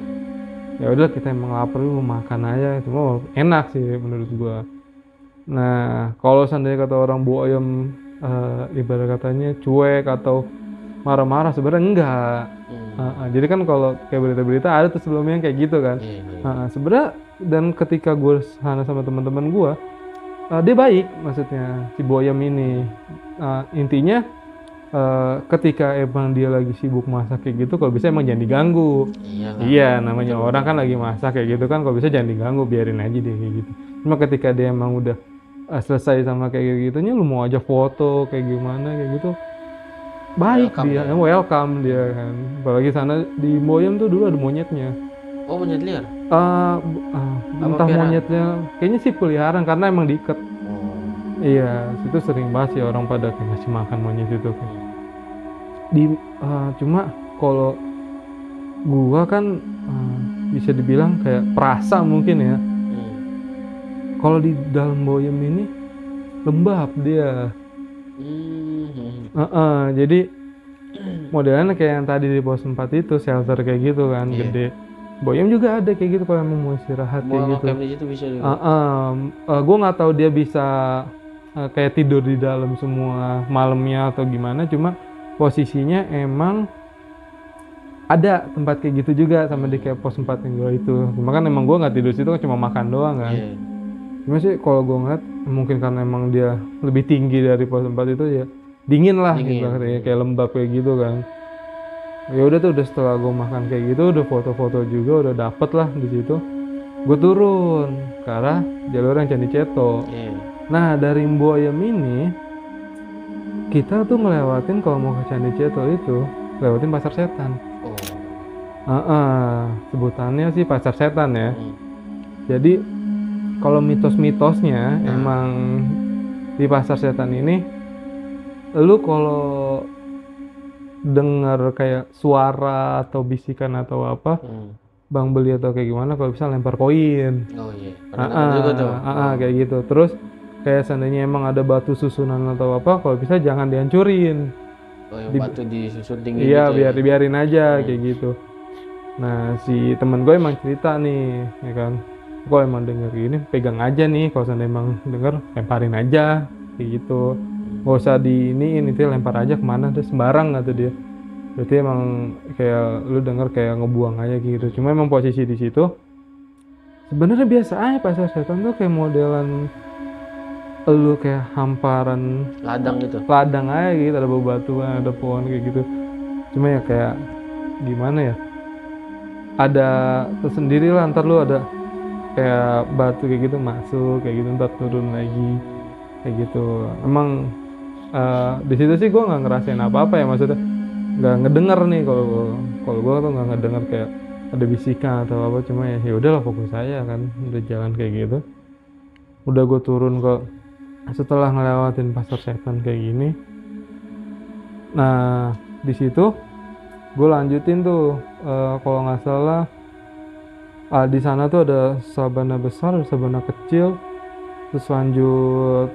Ya udah kita emang lapar mau makan aja, itu mau enak sih menurut gua. Nah kalau seandainya kata orang Boyem ibarat katanya cuek atau marah-marah, sebenarnya enggak. Jadi kan kalau kayak berita-berita ada tuh sebelumnya kayak gitu kan. Sebenarnya dan ketika gue sana sama teman-teman gue, dia baik maksudnya si Boyem ini. Intinya ketika emang dia lagi sibuk masak kayak gitu, kalau bisa emang jangan diganggu. Iya, namanya orang kan lagi masak kayak gitu kan, kalau bisa jangan diganggu, biarin aja deh kayak gitu. Cuma ketika dia emang udah selesai sama kayak gitunya, lu mau aja foto kayak gimana kayak gitu, baik welcome dia kan. Apalagi sana di Boyem tuh dulu ada monyetnya. Oh, monyet liar? Entah monyetnya, kayaknya sih peliharaan karena emang diikat. Iya, situ sering banget sih orang pada kayak ngasih makan monyet itu kan. Cuma kalau gua kan bisa dibilang kayak perasa mungkin ya. Kalau di dalam Boyem ini lembab dia. Jadi modelnya kayak yang tadi di pos 4 itu, shelter kayak gitu kan, gede. Boyem juga ada kayak gitu kalau emang mau istirahat kayak gitu. Camp di situ bisa juga. Gue nggak tahu dia bisa kayak tidur di dalam semua malamnya atau gimana, cuma posisinya emang ada tempat kayak gitu juga sama di kayak pos 4 yang gue itu. Cuma kan emang gue nggak tidur situ kan, cuma makan doang kan. Cuma sih kalau gue ngeliat mungkin karena emang dia lebih tinggi dari pos 4 itu ya dingin lah gitu, kayak lembab kayak gitu kan. Ya udah tuh, udah setelah gue makan kayak gitu, udah foto-foto juga, udah dapet lah di situ. Gue turun ke arah jalur yang Candi Ceto. Nah dari Boyem ini kita tuh ngelewatin, kalau mau ke Candi Ceto itu lewatin Pasar Setan. Sebutannya sih Pasar Setan ya. Jadi kalau mitos-mitosnya emang di Pasar Setan ini, lu kalau dengar kayak suara atau bisikan atau apa, bang beli atau kayak gimana, kalau bisa lempar koin. Pernah juga tuh. Kayak gitu. Terus kayak seandainya emang ada batu susunan atau apa, kalau bisa jangan dihancurin. Batu disusun tinggi. Iya, gitu biarin aja kayak gitu. Nah si temen gue emang cerita nih, ya kan, kalau emang denger gini pegang aja nih, kalau seandainya emang denger lemparin aja kayak gitu. Gak usah diiniin, itu lempar aja kemana, udah sembarang kata dia. Berarti emang kayak lu denger kayak ngebuang aja gitu. Cuma emang posisi di situ sebenarnya biasa aja pasar setan tuh kayak modelan lu kayak hamparan ladang aja gitu, ada bebatuan, ada pohon kayak gitu. Cuma ya kayak gimana ya, ada tersendiri lah, ntar lu ada kayak batu kayak gitu masuk kayak gitu, ntar turun lagi kayak gitu. Emang di situ sih gue nggak ngerasain apa-apa ya, maksudnya nggak ngedenger nih, kalau gue tuh nggak ngedenger kayak ada bisikan atau apa. Cuma ya udahlah, fokus saya kan udah jalan kayak gitu. Udah gue turun ke, setelah ngelewatin pasar setan kayak gini, nah di situ gue lanjutin tuh, kalau nggak salah di sana tuh ada sabana besar, ada sabana kecil, terus lanjut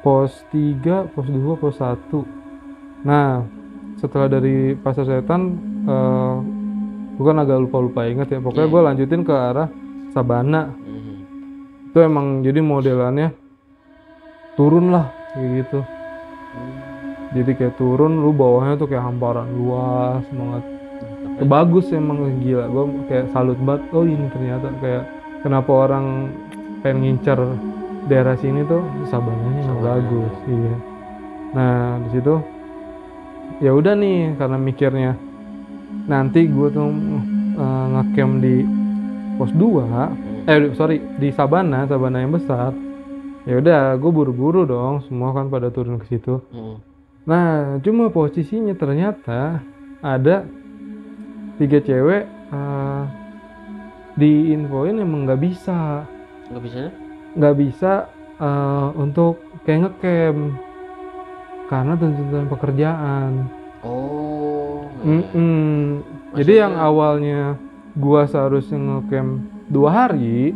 pos 3, pos 2, pos 1. Nah setelah dari pasar setan, gue kan agak lupa inget ya, pokoknya gue lanjutin ke arah sabana. Itu emang jadi modelannya turun lah kayak gitu. Jadi kayak turun, lu bawahnya tuh kayak hamparan luas banget. Bagus emang, gila. Gue kayak salut banget. Oh ini ternyata kayak kenapa orang pengen ngincer daerah sini tuh, sabananya yang bagus. Iya. Nah di situ ya udah nih, karena mikirnya nanti gue tuh ngecamp di pos 2, di sabana yang besar. Ya udah, gue buru-buru dong, semua kan pada turun ke situ. Nah, cuma posisinya ternyata ada 3 cewek diinfoin emang nggak bisa untuk kayak ngecamp karena tuntutan pekerjaan. Jadi yang awalnya gua seharusnya ngecamp 2 hari,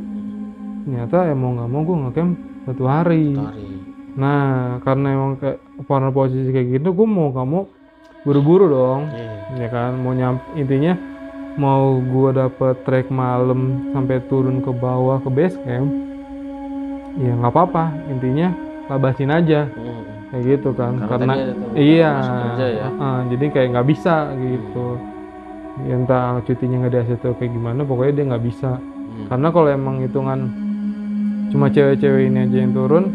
ternyata mau nggak mau gua ngecamp 1 hari. Nah karena emang kayak partner posisi kayak gitu, gue mau nggak mau buru-buru dong. Ya kan, intinya mau gue dapet trek malam sampai turun ke bawah ke base camp, ya nggak apa-apa, intinya labasin aja kayak gitu kan. Karena iya jadi kayak nggak bisa gitu ya, entah cutinya nggak dikasih atau kayak gimana, pokoknya dia nggak bisa. Karena kalau emang hitungan cuma cewek-cewek ini aja yang turun,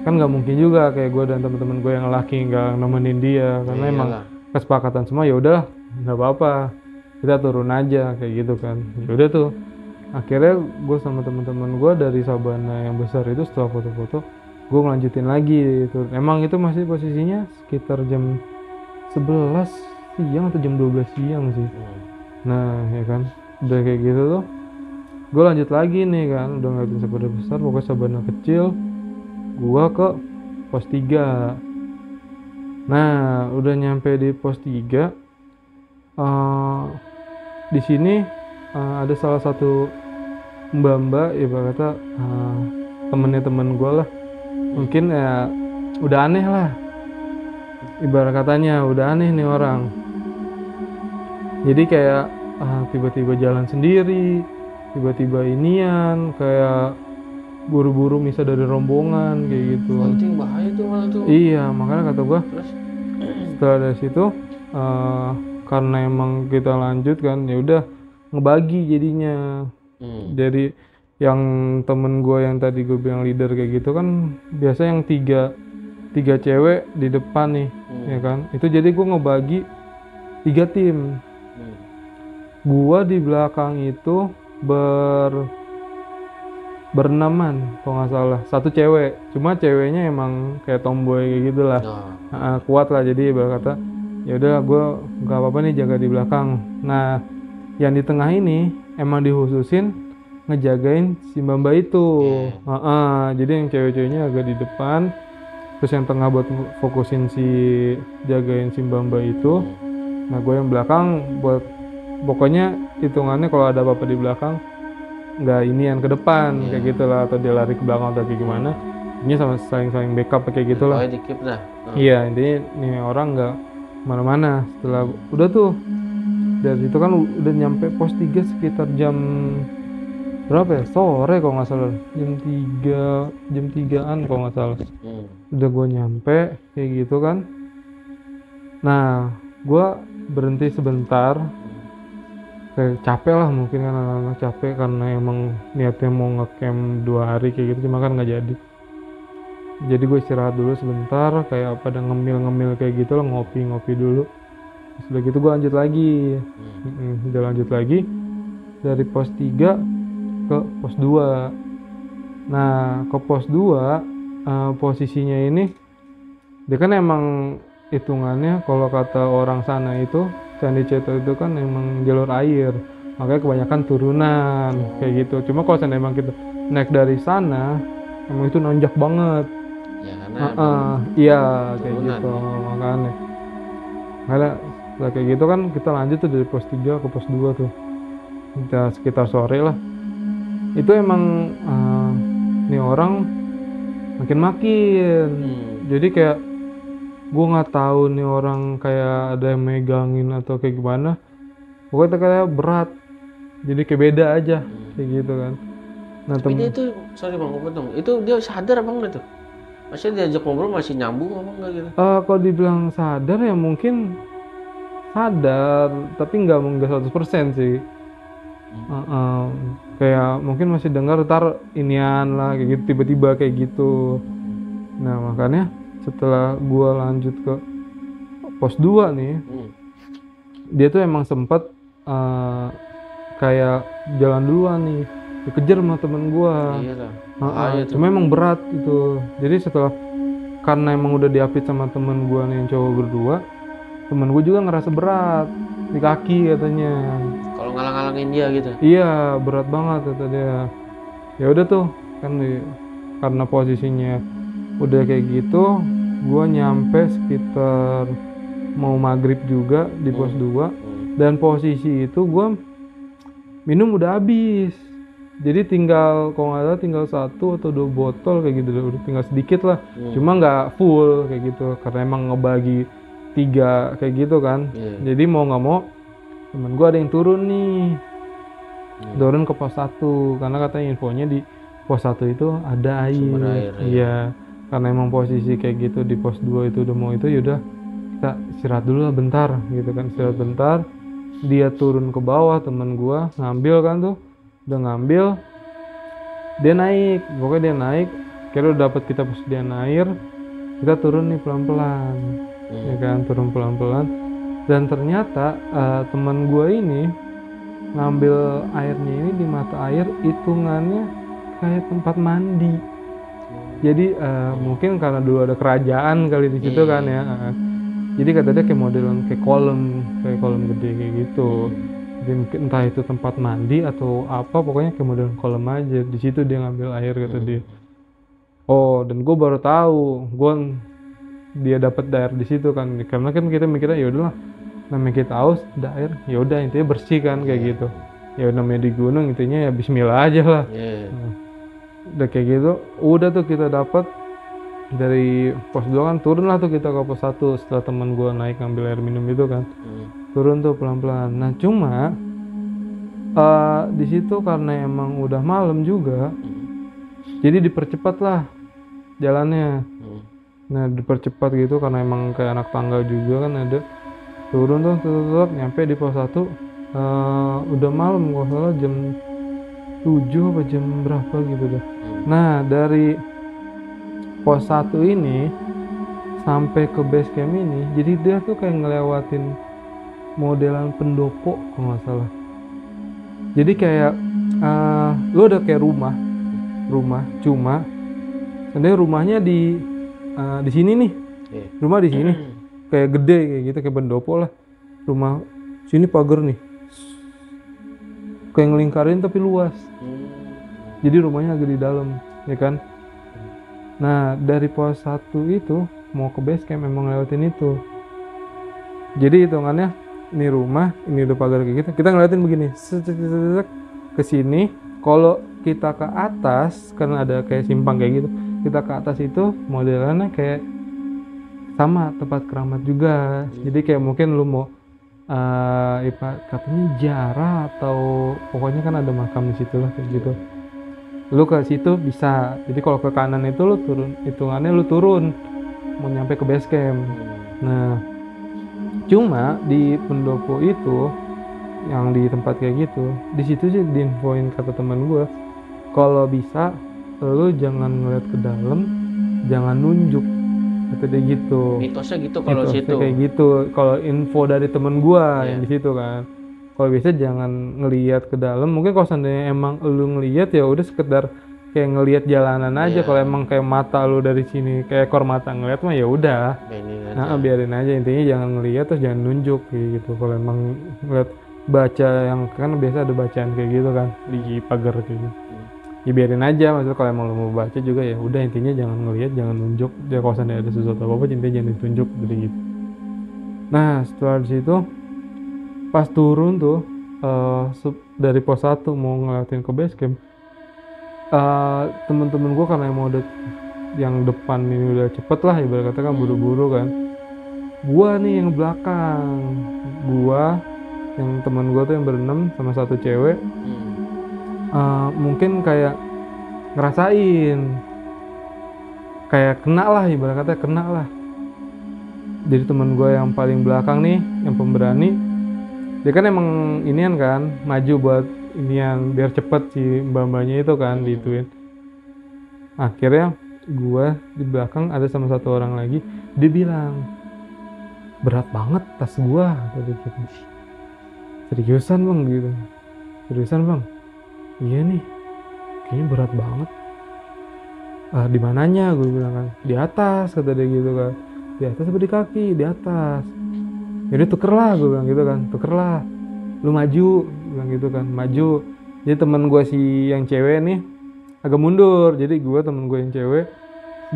kan nggak mungkin juga kayak gue dan teman-teman gue yang laki nggak nemenin dia, karena emang kesepakatan semua, ya udah nggak apa-apa kita turun aja kayak gitu kan. Ya udah tuh, akhirnya gue sama teman-teman gue dari sabana yang besar itu, setelah foto-foto gue ngelanjutin lagi itu. Emang itu masih posisinya sekitar jam 11 siang atau jam 12 siang sih. Nah ya kan, udah kayak gitu tuh gue lanjut lagi nih kan, udah ngeliatin sabana besar, pokoknya sabana kecil, gua ke pos 3. Nah udah nyampe di pos 3, di sini ada salah satu mbak-mbak, ibaratnya temennya temen gua lah, mungkin ya udah aneh lah, ibarat katanya udah aneh nih orang. Jadi kayak tiba-tiba jalan sendiri, tiba-tiba inian kayak buru-buru misah dari rombongan kayak gitu. Itu yang bahaya tuh malah tuh. Iya, makanya kata gua setelah dari situ karena emang kita lanjut kan, ya udah ngebagi jadinya. Dari yang temen gue yang tadi gue bilang leader kayak gitu kan, biasa yang tiga cewek di depan nih, ya kan. Itu jadi gue ngebagi 3 tim. Gua di belakang itu berenaman kalau nggak salah, 1 cewek, cuma ceweknya emang kayak tomboy kayak gitulah. Kuat lah, jadi ibarat kata ya udah gue nggak apa-apa nih jaga di belakang. Nah yang di tengah ini emang dikhususin ngejagain si mbak itu. Jadi yang cewek-ceweknya agak di depan, terus yang tengah buat fokusin si jagain si mbak itu. Nah gue yang belakang buat, pokoknya hitungannya kalau ada apa-apa di belakang nggak inian ke depan kayak gitulah, atau dia lari ke belakang atau kayak gimana, ini sama saling backup kayak gitulah. Dikip dah. Iya, intinya nih orang nggak mana-mana. Setelah udah tuh dari itu kan udah nyampe pos 3 sekitar jam berapa ya, sore kalau nggak salah, jam 3-an kalau nggak salah. Udah gue nyampe kayak gitu kan. Nah gue berhenti sebentar, kayak capek lah mungkin kan, anak-anak capek karena emang niatnya mau ngecamp 2 hari kayak gitu, cuma kan nggak jadi gue istirahat dulu sebentar, kayak pada ngemil kayak gitu lah, ngopi dulu. Setelah gitu gue lanjut lagi. Udah lanjut lagi dari pos 3 ke pos 2. Nah ke pos 2 posisinya ini dia kan emang hitungannya kalau kata orang sana itu Candi Ceto itu kan emang jalur air, makanya kebanyakan turunan kayak gitu. Cuma kalau sana emang kita naik dari sana emang itu nanjak banget Ya karena iya kayak turunan. gitu, makanya setelah kayak gitu kan kita lanjut tuh dari pos 3 ke pos 2 tuh, kita sekitar sore lah. Itu emang nih orang makin jadi kayak gue nggak tahu nih orang kayak ada yang megangin atau kayak gimana, pokoknya kayak berat, jadi kayak beda aja kayak gitu kan. Nah Tapi dia itu, sorry bang, gue potong, itu dia sadar apa enggak tuh? Maksudnya diajak ngobrol masih nyambung apa enggak gitu? kalau dibilang sadar ya mungkin sadar, tapi nggak 100% sih. Kayak mungkin masih dengar ntar inian lah kayak gitu, tiba-tiba kayak gitu. Nah makanya setelah gua lanjut ke pos 2 nih, dia tuh emang sempet kayak jalan duluan nih, dikejar sama temen gua. Cuma emang berat itu. Jadi setelah, karena emang udah diapit sama temen gua nih yang cowok berdua, temen gua juga ngerasa berat di kaki katanya. Kalau ngalang-ngalangin dia gitu? Iya berat banget kata dia. Ya udah tuh kan karena posisinya udah kayak gitu, gua nyampe sekitar mau maghrib juga di pos 2. Dan posisi itu gua minum udah habis, jadi tinggal kalau nggak salah tinggal 1 atau 2 botol kayak gitu, udah tinggal sedikit lah. Cuma nggak full kayak gitu karena emang ngebagi 3 kayak gitu kan. Jadi mau nggak mau temen gue ada yang turun nih, turun ke pos 1 karena katanya infonya di pos 1 itu ada air. Iya, karena emang posisi kayak gitu di pos 2 itu udah mau itu, yaudah kita istirahat dulu lah bentar gitu kan, istirahat bentar. Dia turun ke bawah, temen gue ngambil kan tuh, udah ngambil, dia naik, pokoknya dia naik, kira udah dapet kita persediaan air, kita turun nih pelan-pelan, ya kan, turun pelan-pelan. Dan ternyata teman gue ini ngambil airnya ini di mata air hitungannya kayak tempat mandi. Jadi mungkin karena dulu ada kerajaan kali di situ kan ya. Jadi katanya kayak modelan kayak kolam gede kayak gitu. Jadi mungkin entah itu tempat mandi atau apa, pokoknya kayak modelan kolam aja. Di situ dia ngambil air kata dia. Oh, dan gue baru tahu, dia dapat air di situ kan. Karena kan kita mikirnya ya udahlah, namanya kita haus, ada air, ya udah intinya bersih kan kayak gitu. Ya namanya di gunung intinya ya bismillah aja lah. Udah kayak gitu, udah tuh kita dapat dari pos 2 kan, turun lah tuh kita ke pos 1 setelah teman gue naik ngambil air minum itu kan. Turun tuh pelan-pelan. Nah cuma di situ karena emang udah malam juga, jadi dipercepat lah jalannya. Nah dipercepat gitu karena emang kayak anak tangga juga kan ada. Turun tuh nyampe di pos 1 udah malam, kalau salah jam 7 apa jam berapa gitu dah. Nah dari pos 1 ini sampai ke base camp ini, jadi dia tuh kayak ngelewatin modelan pendopo kalau nggak salah. Jadi kayak lu udah kayak rumah cuma sebenarnya rumahnya di sini nih, rumah di sini kayak gede kayak gitu, kayak pendopo lah. Rumah sini pagar nih kayak ngelingkarin tapi luas, jadi rumahnya agak di dalam ya kan. Nah dari pos 1 itu mau ke base camp memang lewatin itu. Jadi hitungannya ini rumah, ini udah pagar kayak gitu, kita ngeliatin begini ke sini. Kalau kita ke atas karena ada kayak simpang kayak gitu, kita ke atas itu modelannya kayak sama tempat keramat juga. Jadi kayak mungkin lu mau katanya ziarah atau pokoknya kan ada makam di situ lah kayak gitu. Lu ke situ bisa. Jadi kalau ke kanan itu lu turun, hitungannya lu turun mau nyampe ke base camp. Nah Cuma di pendopo itu yang di tempat kayak gitu, di situ sih diinfoin kata teman gue, kalau bisa lu jangan ngeliat ke dalam, jangan nunjuk, kata dia gitu. Mitosnya gitu kalau Mitosnya situ. kayak gitu. Kalau info dari temen gue Iya. yang di situ kan, kalau bisa jangan ngeliat ke dalam. Mungkin kalau seandainya emang lu ngeliat ya udah sekedar kayak ngeliat jalanan aja. Iya. Kalau emang kayak mata lu dari sini kayak ekor mata ngeliat mah ya udah. Ini aja. Nah, biarin aja, intinya jangan ngeliat terus jangan nunjuk kayak gitu. Kalau emang ngeliat baca yang kan biasa ada bacaan kayak gitu kan di pagar kayak gitu. Ya biarin aja, maksudnya kalau emang lo mau baca juga ya udah, intinya jangan ngeliat, jangan nunjuk. Ya kalau seandainya ada sesuatu apa intinya jangan ditunjuk dari gitu. Nah, setelah di situ pas turun tuh dari pos 1 mau ngeliatin ke base camp, temen-temen gue karena emang udah yang depan ini udah cepet lah ibarat kata kan, buru-buru kan. Gua nih yang belakang, gua yang teman gua tuh yang berenam sama satu cewek, mungkin kayak ngerasain kayak kena lah ibarat kata, kena lah. Jadi teman gua yang paling belakang nih, yang pemberani, dia kan emang inian kan, maju buat inian biar cepet si mbak-mbaknya itu kan diituin. Akhirnya gua di belakang ada sama satu orang lagi, dia bilang, berat banget tas gua, tadi gitu. Seriusan bang gitu, seriusan bang, iya nih, kayaknya berat banget. Di mananya, gue bilang kan, di atas, kata dia gitu kan, di atas apa di kaki, di atas. Jadi tuker lah, gue bilang gitu kan, tuker lah, lu maju, bilang gitu kan, maju. Jadi temen gue si yang cewek nih agak mundur, jadi gue temen gue yang cewek,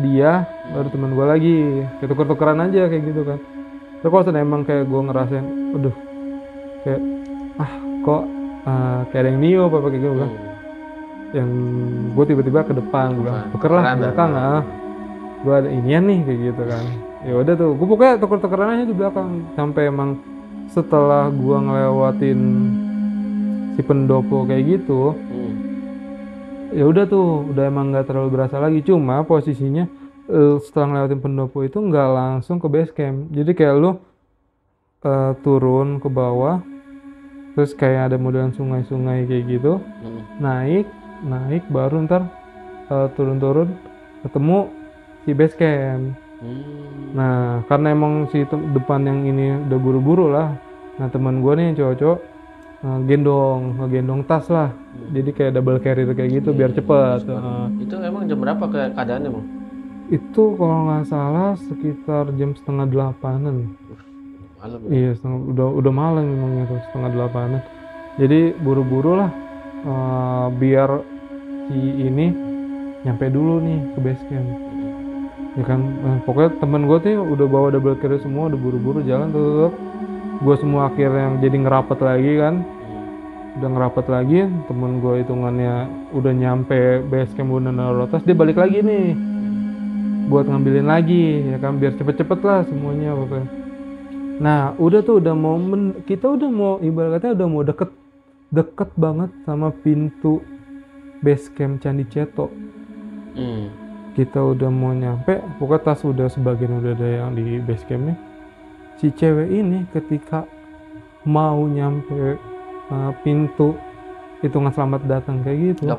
dia baru temen gue lagi, kayak tuker-tukeran aja kayak gitu kan. Terus kalau emang kayak gue ngerasain, aduh, kayak kok kayak ada yang niup apa kayak gitu kan, yang gue tiba-tiba ke depan, gue bilang tuker lah di belakang, gue ada inian nih kayak gitu kan. Ya udah tuh, gue pokoknya tuker-tukeran aja di belakang sampai emang setelah gue ngelewatin si pendopo kayak gitu, ya udah tuh, udah emang nggak terlalu berasa lagi. Cuma posisinya setelah ngelewatin pendopo itu nggak langsung ke base camp, jadi kayak lu turun ke bawah, terus kayak ada modelan sungai-sungai kayak gitu, naik baru ntar turun-turun ketemu si base camp. Nah karena emang si depan yang ini udah buru-buru lah, nah teman gue nih yang cowok-cowok ngegendong tas lah, jadi kayak double carrier kayak gitu biar cepet. Itu emang jam berapa keadaannya bang? Itu kalau nggak salah sekitar jam 7:30-an. Malam. Iya, udah malam memang itu, 7:30-an. Jadi buru-buru lah, biar si ini nyampe dulu nih ke base camp. Ya kan, pokoknya temen gue tuh udah bawa double carrier semua, udah buru-buru jalan tuh. Gue semua akhirnya yang jadi ngerapat lagi kan. Udah ngerapat lagi, temen gue hitungannya udah nyampe base camp, udah naruh tas, dia balik lagi nih buat ngambilin lagi, ya kan, biar cepet-cepet lah semuanya pokoknya. Nah udah tuh, udah mau kita udah mau ibaratnya udah mau deket banget sama pintu base camp Candi Ceto. Kita udah mau nyampe, pokoknya tas udah sebagian udah ada yang di base campnya. Si cewek ini ketika mau nyampe pintu hitungan selamat datang kayak gitu,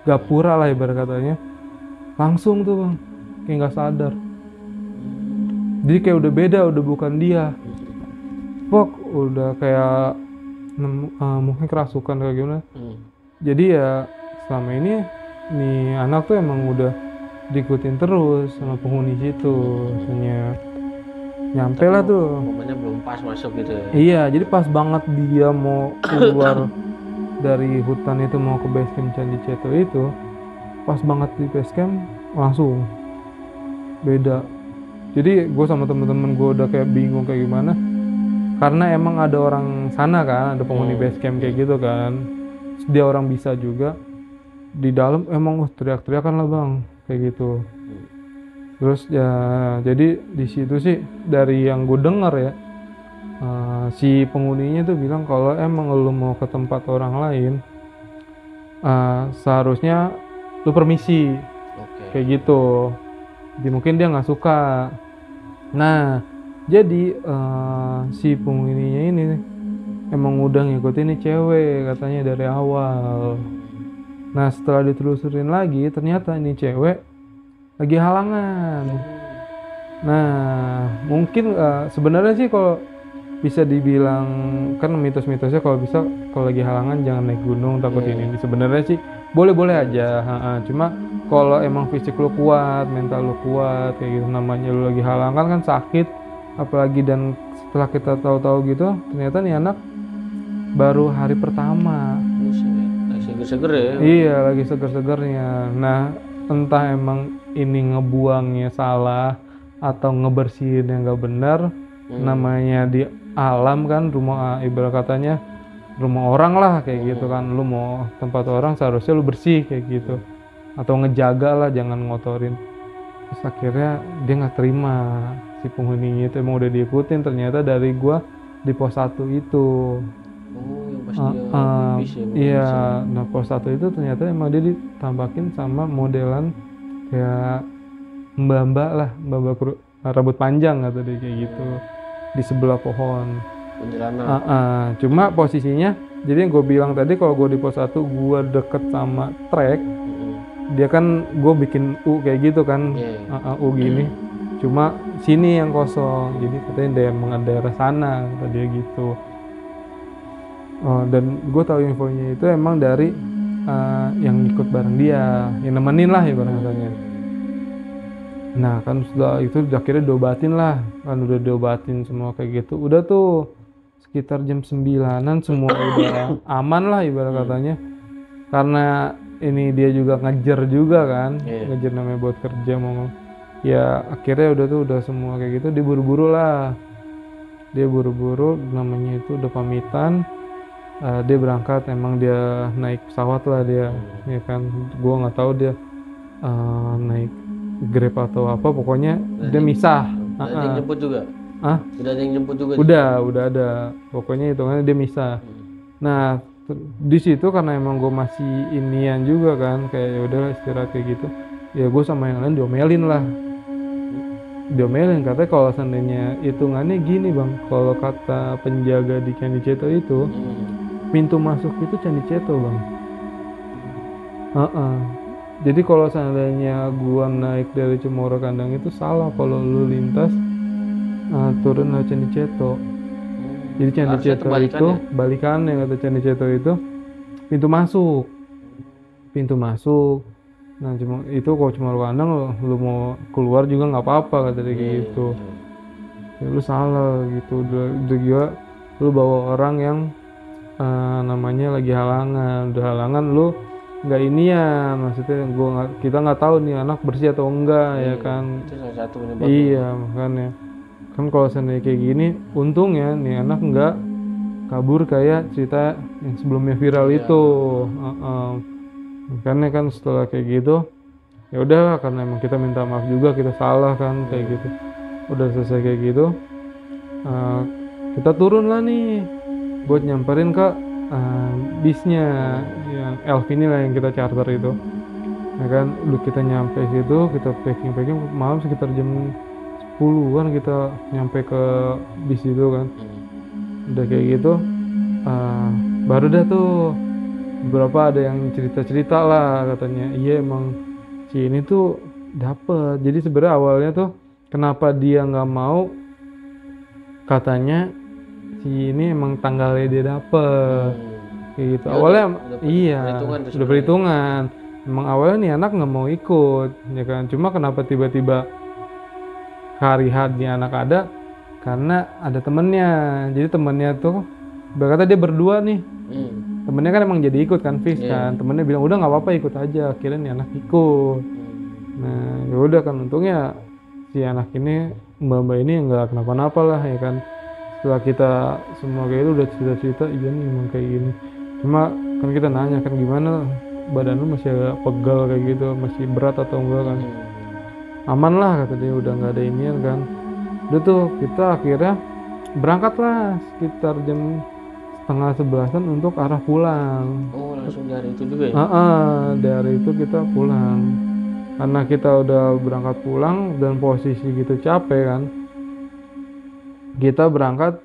gapura lah ibarat katanya, langsung tuh bang kayak nggak sadar. Jadi kayak udah beda, udah bukan dia. Udah kayak mungkin kerasukan kayak gimana. Jadi ya selama ini nih anak tuh emang udah diikutin terus sama penghuni situ. Misalnya nyampe lah tuh. Momennya belum pas masuk gitu ya. Iya, jadi pas banget dia mau keluar dari hutan itu mau ke base camp Candi Ceto itu, pas banget di base camp langsung beda. Jadi gue sama temen-temen gue udah kayak bingung kayak gimana, karena emang ada orang sana kan, ada penghuni base camp kayak gitu kan. Terus dia orang bisa juga di dalam, emang teriak-teriakan lah bang kayak gitu. Terus ya jadi di situ sih dari yang gue denger ya, si penghuninya tuh bilang kalau emang lu mau ke tempat orang lain, seharusnya lu permisi. Kayak gitu. Jadi mungkin dia nggak suka. Nah Jadi si penghuninya ini emang udah ngikutin nih cewek katanya dari awal. Nah setelah ditelusurin lagi ternyata ini cewek lagi halangan. Nah mungkin sebenarnya sih kalau bisa dibilang kan mitos-mitosnya kalau bisa kalau lagi halangan jangan naik gunung takut ini. Sebenarnya sih boleh-boleh aja. Cuma kalau emang fisik lu kuat, mental lu kuat kayak gitu, namanya lu lagi halangan kan sakit, apalagi dan setelah kita tahu-tahu gitu ternyata nih anak baru hari pertama. Lagi seger-seger ya. Iya lagi seger-segernya. Nah entah emang ini ngebuangnya salah atau ngebersihin yang nggak benar. Namanya di alam kan rumah ibarat katanya rumah orang lah kayak gitu kan, lu mau tempat orang seharusnya lu bersih kayak gitu atau ngejaga lah jangan ngotorin. Terus akhirnya dia nggak terima, si penghuninya itu emang udah diikutin ternyata dari gua di pos 1 itu. Yang pas dia pipis ya. Iya, nah pos 1 itu ternyata emang dia ditambahin sama modelan kayak mbak-mbak lah, mbak-mbak rambut panjang atau dia kayak gitu di sebelah pohon. Cuma posisinya jadi yang gue bilang tadi kalau gue di pos 1 gue deket sama trek, dia kan gue bikin U kayak gitu kan, U gini, cuma sini yang kosong, jadi katanya emang daerah sana tadi gitu. Dan gue tahu infonya itu emang dari yang ikut bareng dia, yang nemenin lah ibaratnya katanya. Nah kan setelah itu akhirnya diobatin lah, kan udah diobatin semua kayak gitu, udah tuh sekitar jam 9-an semua udah aman lah ibarat katanya. Karena ini dia juga ngejar juga kan, ngejar namanya buat kerja mau. Ya akhirnya udah semua kayak gitu, dia buru-buru lah. Dia buru-buru namanya itu udah pamitan. Dia berangkat, emang dia naik pesawat lah dia, ya kan. Gua nggak tahu dia naik Grab atau apa, pokoknya dia misah. Ada yang jemput juga? Udah ada yang jemput juga? Udah ada. Pokoknya hitungannya dia misah. Nah di situ karena emang gue masih inian juga kan, kayak ya udah istirahat kayak gitu. Ya gue sama yang lain diomelin lah. Diomelin katanya kalau seandainya hitungannya gini bang, kalau kata penjaga di Candi Ceto itu pintu masuk itu Candi Ceto bang. Jadi kalau seandainya gua naik dari Cemoro Kandang itu salah kalau lu lintas turun lewat Candi Ceto. Jadi Candi Ceto itu balikannya kata Candi Ceto itu pintu masuk. Nah cuma itu kalau Cemoro Kandang lu mau keluar juga nggak apa-apa kata dia gitu. Ya, lu salah gitu. Udah gila lu bawa orang yang namanya lagi halangan, udah halangan lu nggak inian, maksudnya kita nggak tahu nih anak bersih atau enggak ya kan. Itu salah satu penyebabnya. Iya makanya kan kalau seandainya kayak gini untungnya nih anak nggak kabur kayak cerita yang sebelumnya viral itu. Makanya kan setelah kayak gitu ya udah, karena emang kita minta maaf juga, kita salah kan kayak gitu. Udah selesai kayak gitu kita turun lah nih buat nyamperin ke bisnya yang Elf ini lah yang kita charter itu. Nah kan udah kita nyampe situ, kita packing malam sekitar jam 10-an kita nyampe ke bis itu kan. Udah kayak gitu baru dah tuh beberapa ada yang cerita lah katanya iya emang si ini tuh dapet. Jadi sebenarnya awalnya tuh kenapa dia nggak mau, katanya si ini emang tanggalnya dia dapet kayak gitu. Awalnya udah perhitungan. Emang awalnya nih anak nggak mau ikut ya kan, cuma kenapa tiba-tiba hari H nih anak ada, karena ada temennya. Jadi temennya tuh berkata dia berdua nih, temennya kan emang jadi ikut kan Fis kan, temennya bilang udah nggak apa-apa ikut aja, akhirnya nih anak ikut. Nah ya udah kan untungnya si anak ini mbak-mbak ini nggak kenapa-napa lah ya kan. Setelah kita semua kayak itu udah cerita-cerita iya nih emang kayak gini, cuma kan kita nanya kan gimana badan lu masih agak pegal kayak gitu, masih berat atau enggak kan. Aman lah kata dia, udah nggak ada inian kan. Udah tuh kita akhirnya berangkat lah sekitar jam 10:30 untuk arah pulang. Oh langsung dari itu juga ya? Dari itu kita pulang karena kita udah berangkat pulang dan posisi gitu capek kan. Kita berangkat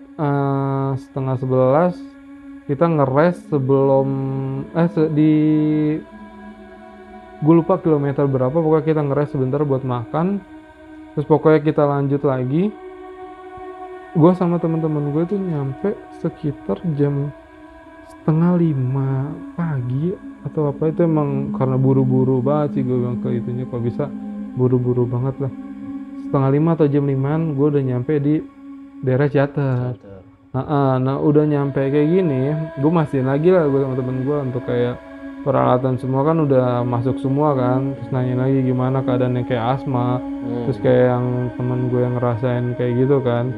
setengah 11. Kita ngeres sebelum gue lupa kilometer berapa, pokoknya kita ngeres sebentar buat makan. Terus pokoknya kita lanjut lagi. Gue sama teman-teman gue tuh nyampe sekitar jam setengah 5 pagi atau apa, itu emang karena buru-buru banget sih gue bilang ke itunya, kalau bisa buru-buru banget lah. Setengah 5 atau jam 5-an gue udah nyampe di daerah Ciater. Nah udah nyampe kayak gini, gue mastiin lagi lah gue sama temen gue untuk kayak peralatan semua kan udah masuk semua kan. Terus nanya lagi gimana keadaannya kayak asma. Terus kayak yang temen gue yang ngerasain kayak gitu kan.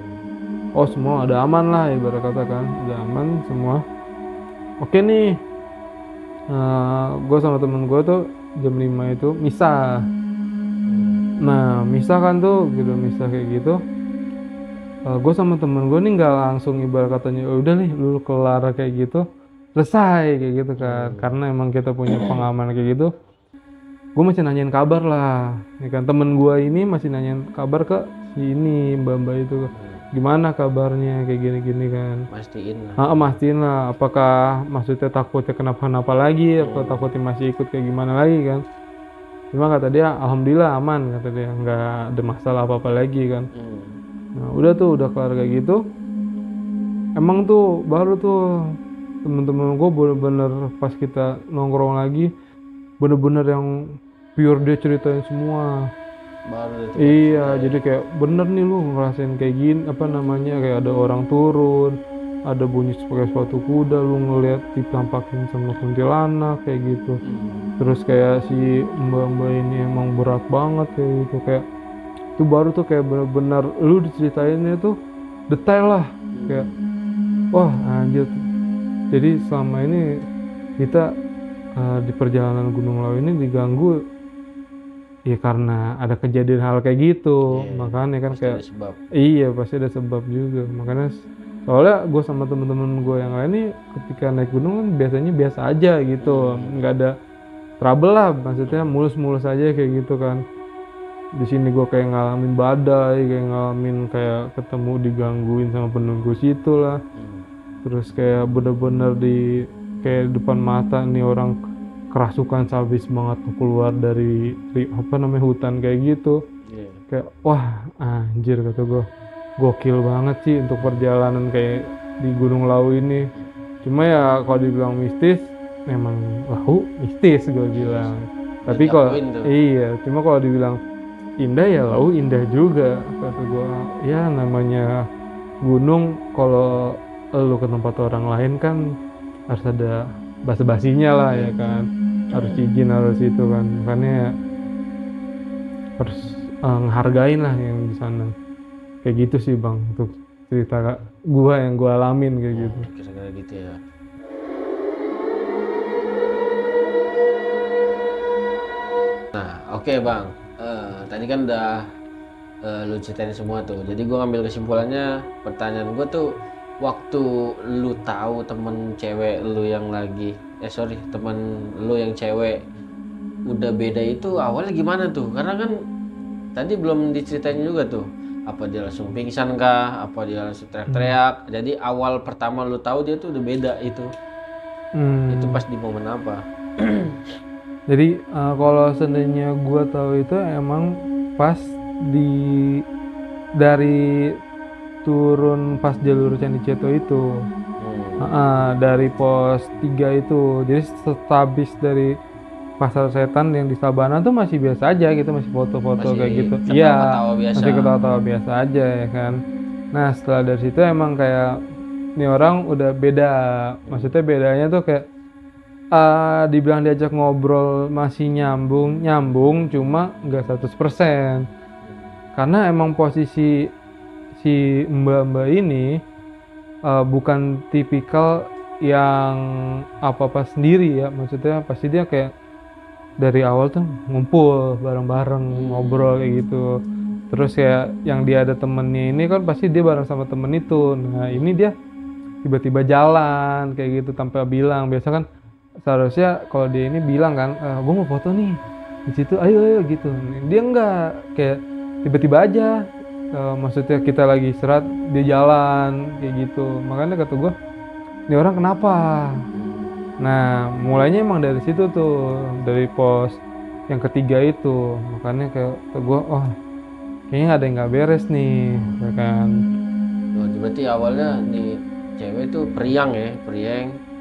Oh semua ada aman lah ibarat kata kan, udah aman semua. Oke nih, gue sama temen gue tuh jam 5 itu misah. Nah misah kan tuh gitu, misah kayak gitu. Gue sama temen gue nih nggak langsung ibarat katanya udah nih lu kelar kayak gitu selesai kayak gitu kan, karena emang kita punya pengalaman kayak gitu. Gue masih nanyain kabar lah, ya kan, temen gue ini masih nanyain kabar ke si ini mbak itu, gimana kabarnya kayak gini kan. Mastiin lah apakah maksudnya takutnya kenapa-napa lagi, atau takutnya masih ikut kayak gimana lagi kan. Cuma kata dia alhamdulillah aman, kata dia nggak ada masalah apa-apa lagi kan. Nah udah kelar kayak gitu. Emang tuh baru tuh temen-temen gue bener-bener pas kita nongkrong lagi, bener-bener yang pure dia ceritain semua. Iya, jadi kayak bener nih lu ngerasain kayak gini, apa namanya, kayak ada orang turun, ada bunyi pakai sepatu kuda, lu ngeliat ditampakin sama kuntilanak kayak gitu. Terus kayak si mbak-mbak ini emang berat banget kayak gitu, kayak itu baru tuh kayak bener-bener lu diceritainnya tuh detail lah, kayak wah anjir. Jadi selama ini kita di perjalanan Gunung Lawu ini diganggu ya karena ada kejadian hal kayak gitu. Makanya kan kayak iya pasti ada sebab juga. Makanya soalnya gue sama temen-temen gue yang lain nih ketika naik gunung kan biasanya biasa aja gitu, nggak ada trouble lah, maksudnya mulus-mulus aja kayak gitu kan. Di sini gue kayak ngalamin badai, kayak ngalamin kayak ketemu digangguin sama penunggu situ lah. Terus kayak bener-bener di kayak depan mata nih orang kerasukan sabis banget tuh keluar dari apa namanya hutan kayak gitu. Kayak wah anjir kata gue, gokil banget sih untuk perjalanan kayak di Gunung Lawu ini. Cuma ya kalau dibilang mistis, memang Lawu mistis gue bilang. Tapi kalau iya, cuma kalau dibilang indah ya Lawu indah juga kata gue. Ya namanya gunung, kalau lu ke tempat orang lain kan harus ada basa-basinya lah ya kan, harus izin, harus itu kan, makanya harus ngehargain lah yang di sana kayak gitu sih bang, untuk cerita gua yang gua alamin kayak gitu. Kira-kira gitu ya. Nah oke bang, tadi kan udah lu ceritain semua tuh, jadi gua ngambil kesimpulannya, pertanyaan gua tuh waktu lu tahu temen cewek lu yang lagi temen lu yang cewek udah beda itu awalnya gimana tuh? Karena kan tadi belum diceritain juga tuh, apa dia langsung pingsan kah, apa dia langsung teriak-teriak. Jadi awal pertama lu tahu dia tuh udah beda itu pas di momen apa? Jadi kalau seandainya gua tahu itu emang pas dari turun pas jalur Candi Ceto itu, dari pos 3 itu. Jadi habis dari Pasar Setan yang di Sabana tuh masih biasa aja gitu, masih foto-foto kayak gitu. Iya, masih ketawa-tawa biasa aja ya kan. Nah setelah dari situ emang kayak ini orang udah beda, maksudnya bedanya tuh kayak dibilang diajak ngobrol masih nyambung, cuma nggak 100%. Karena emang posisi si mbak-mbak ini bukan tipikal yang apa-apa sendiri ya, maksudnya pasti dia kayak dari awal tuh ngumpul bareng-bareng ngobrol kayak gitu. Terus kayak yang dia ada temennya ini kan pasti dia bareng sama temen itu. Nah ini dia tiba-tiba jalan kayak gitu tanpa bilang. Biasa kan seharusnya kalau dia ini bilang kan, gue mau foto nih di situ, ayo gitu. Dia enggak, kayak tiba-tiba aja maksudnya kita lagi istirahat dia jalan kayak gitu. Makanya kata gue, ini orang kenapa? Nah mulainya emang dari situ tuh, dari pos yang ketiga itu. Makanya kata gue, oh kayaknya ada yang nggak beres nih, ya kan. Oh, berarti awalnya nih cewek tuh periang,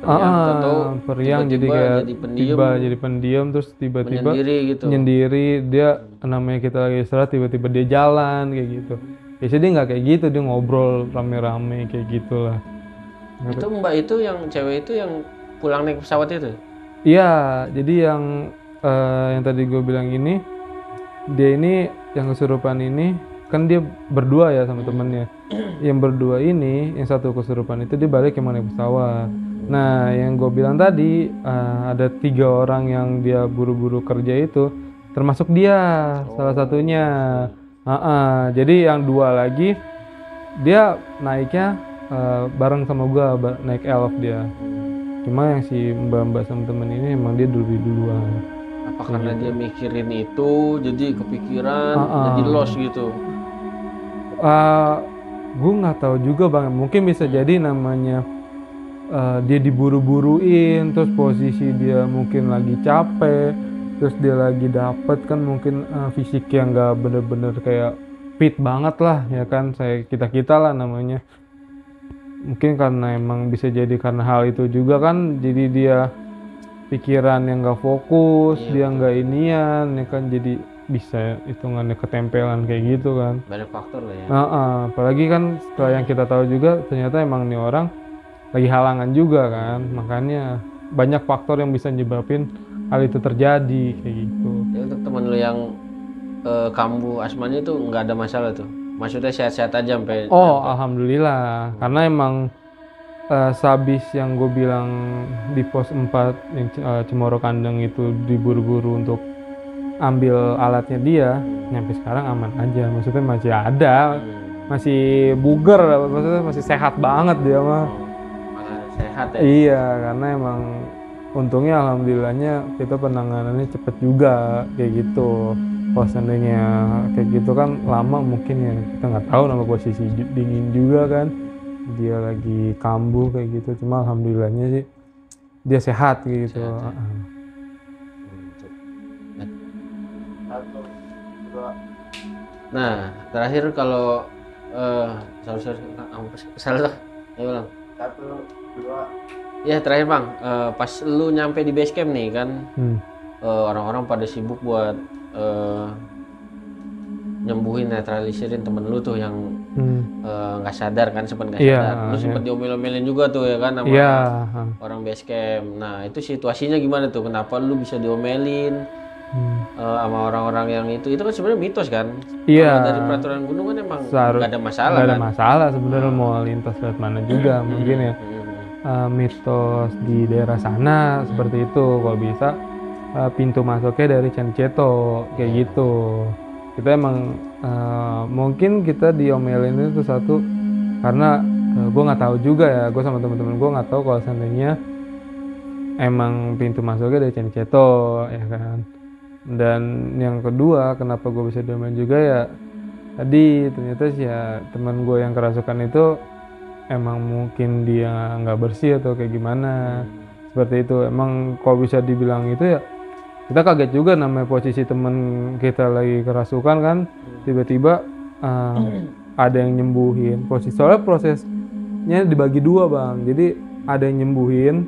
atau Periang jadi tiba-tiba kayak jadi pendiam, jadi pendiam terus tiba-tiba menyendiri gitu. nyendiri. Dia namanya kita lagi istirahat tiba-tiba dia jalan kayak gitu. Biasanya dia nggak kayak gitu, dia ngobrol rame-rame kayak gitulah. Itu mbak itu yang cewek itu yang pulang naik pesawat itu? Iya, jadi yang tadi gue bilang ini, dia ini yang kesurupan ini kan dia berdua ya sama temennya. Yang berdua ini, yang satu kesurupan itu dia balik emang naik pesawat. Nah, yang gue bilang tadi ada 3 orang yang dia buru-buru kerja itu, termasuk dia salah satunya. Jadi yang 2 lagi dia naiknya bareng sama gue, naik elf dia. Cuma yang si mbak-mbak sama temen ini emang dia duluan. Apa karena dia mikirin itu jadi kepikiran, jadi lost gitu? Gue nggak tahu juga bang, mungkin bisa jadi namanya dia diburu-buruin, terus posisi dia mungkin lagi capek, terus dia lagi dapet kan mungkin fisik yang nggak bener-bener kayak fit banget lah ya kan, kita lah namanya. Mungkin karena emang bisa jadi karena hal itu juga kan, jadi dia pikiran yang nggak fokus, dia nggak inian ya kan, jadi bisa hitungannya ketempelan kayak gitu kan. Banyak faktor lah ya. Apalagi kan setelah yang kita tahu juga ternyata emang nih orang lagi halangan juga kan, makanya banyak faktor yang bisa nyebabin hal itu terjadi kayak gitu. Ya, untuk teman lu yang kambuh asmanya itu nggak ada masalah tuh? Maksudnya sehat-sehat aja sampai? Alhamdulillah, karena emang sehabis yang gue bilang di pos 4 yang Cemoro Kandang itu diburu-buru untuk ambil alatnya dia, nyampe sekarang aman aja, maksudnya masih ada, masih buger, maksudnya masih sehat banget dia mah. Sehat ya? Iya, karena emang untungnya alhamdulillahnya kita penanganannya cepet juga kayak gitu. Kalau seandainya kayak gitu kan lama mungkin ya, kita nggak tahu nama posisi dingin juga kan, dia lagi kambuh kayak gitu. Cuma alhamdulillahnya sih dia sehat gitu. Sehat, ya? Nah terakhir kalau salah ayo ulang. 1, 2. Ya terakhir bang, pas lu nyampe di base camp nih kan, orang-orang pada sibuk buat nyembuhin, netraliserin temen lu tuh yang nggak sadar kan, sempet nggak sadar. Lu sempet diomel-omelin juga tuh ya kan sama orang base camp. Nah itu situasinya gimana tuh? Kenapa lu bisa diomelin sama orang-orang yang itu kan sebenarnya mitos kan? Kalau dari peraturan gunung kan emang nggak ada masalah. Nggak ada masalah sebenarnya mau lintas lewat mana juga mungkin ya. Mitos di daerah sana seperti itu, kalau bisa pintu masuknya dari Caniceto kayak gitu. Kita emang mungkin kita diomelin itu satu karena gue nggak tahu juga ya, gue sama teman-teman gue nggak tahu kalau seandainya emang pintu masuknya dari Caniceto ya kan. Dan yang kedua kenapa gue bisa diomelin juga ya, tadi ternyata sih ya teman gue yang kerasukan itu emang mungkin dia nggak bersih atau kayak gimana seperti itu. Emang kalau bisa dibilang itu ya kita kaget juga, namanya posisi temen kita lagi kerasukan kan, tiba-tiba ada yang nyembuhin. Soalnya prosesnya dibagi 2 bang, jadi ada yang nyembuhin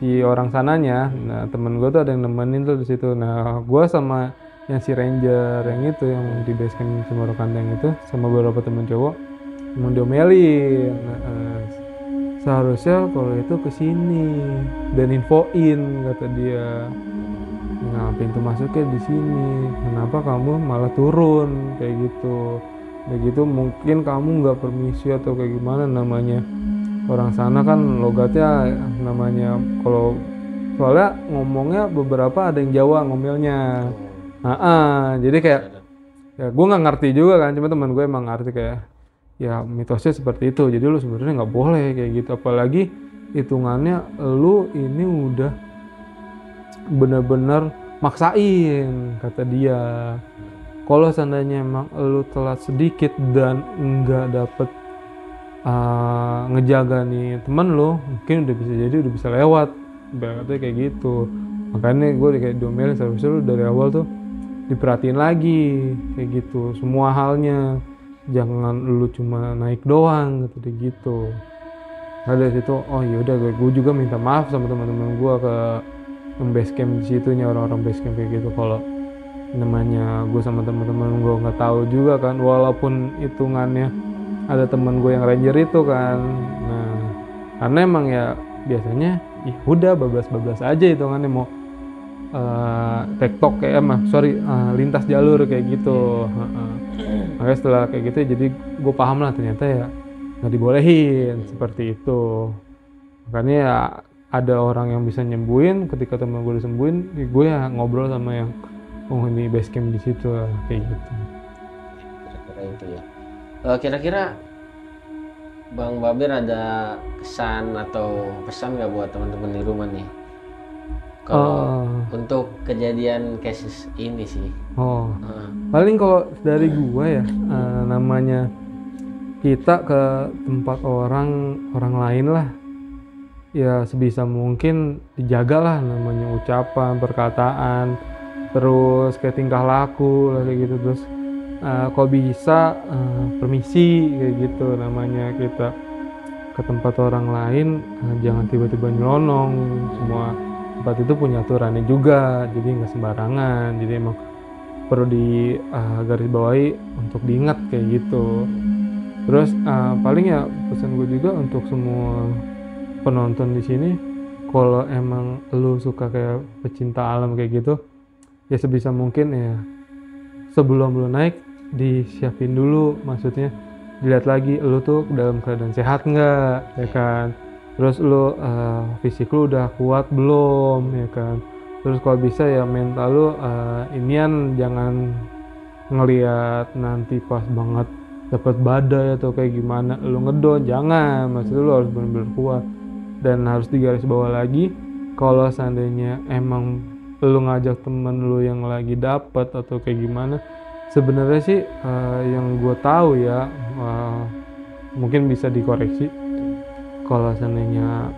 si orang sananya. Nah temen gue tuh ada yang nemenin tuh di situ. Nah gue sama yang si ranger yang itu yang di base camp Cemoro Kandang itu sama beberapa temen cowok emang diomelin. Seharusnya kalau itu kesini dan infoin kata dia. Nah pintu masuknya di sini, kenapa kamu malah turun kayak gitu? Kayak gitu mungkin kamu nggak permisi atau kayak gimana, namanya orang sana kan logatnya namanya, kalau soalnya ngomongnya beberapa ada yang Jawa ngomelnya. Jadi kayak ya gue nggak ngerti juga kan, cuma teman gue emang ngerti kayak ya mitosnya seperti itu. Jadi lu sebenarnya nggak boleh kayak gitu, apalagi hitungannya lu ini udah bener-bener maksain kata dia. Kalau seandainya emang lu telat sedikit dan nggak dapet ngejaga nih temen lu, mungkin udah bisa lewat, berarti kayak gitu. Makanya gue kayak diomelin, seharusnya lu dari awal tuh diperhatiin lagi kayak gitu semua halnya, jangan lu cuma naik doang gitu. Nah dari situ, oh yaudah gue juga minta maaf sama teman-teman gue ke base camp di situnya, orang-orang base camp kayak gitu. Kalau namanya gue sama teman-teman gue nggak tahu juga kan, walaupun hitungannya ada teman gue yang ranger itu kan. Nah karena emang ya biasanya udah bablas aja hitungannya, mau tektok kayak lintas jalur kayak gitu. Makanya setelah kayak gitu jadi gue paham lah, ternyata ya nggak dibolehin seperti itu. Makanya ya ada orang yang bisa nyembuhin, ketika teman gue disembuhin, gue ya ngobrol sama yang penghuni base camp di situ lah, kayak gitu. Kira-kira itu ya. Kira-kira Bang Babir ada kesan atau pesan nggak buat teman-teman di rumah nih? Kalau untuk kejadian kasus ini sih. Paling kalau dari gue ya, namanya kita ke tempat orang lain lah, ya sebisa mungkin dijagalah namanya ucapan, perkataan, terus kayak tingkah laku lah kayak gitu. Terus kalau bisa permisi kayak gitu, namanya kita ke tempat orang lain, jangan tiba-tiba nyelonong. Semua tempat itu punya aturannya juga, jadi nggak sembarangan. Jadi emang perlu di garis bawahi untuk diingat kayak gitu. Terus paling ya pesan gue juga untuk semua penonton di sini, kalau emang lu suka kayak pecinta alam kayak gitu, ya sebisa mungkin ya sebelum lu naik disiapin dulu, maksudnya dilihat lagi lu tuh dalam keadaan sehat nggak, ya kan. Terus lu fisik lu udah kuat belum, ya kan. Terus kalau bisa ya mental lu inian, jangan ngelihat nanti pas banget dapat badai atau kayak gimana lu ngedon, jangan. Maksudnya lu harus benar-benar kuat. Dan harus digaris bawah lagi, kalau seandainya emang lu ngajak temen lu yang lagi dapet atau kayak gimana, sebenarnya sih yang gue tahu ya, mungkin bisa dikoreksi, kalau seandainya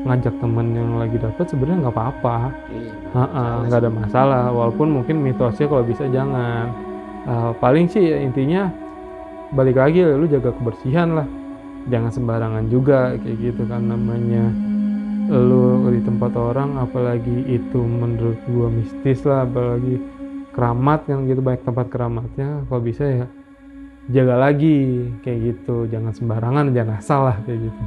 ngajak temen yang lagi dapet sebenarnya nggak apa-apa, nggak ada masalah. Walaupun mungkin mitosnya kalau bisa jangan. Paling sih ya, intinya balik lagi lu jaga kebersihan lah, jangan sembarangan juga kayak gitu kan. Namanya lu di tempat orang, apalagi itu menurut gua mistis lah, apalagi keramat kan gitu, banyak tempat keramatnya. Kalau bisa ya jaga lagi kayak gitu, jangan sembarangan, jangan asal lah kayak gitu.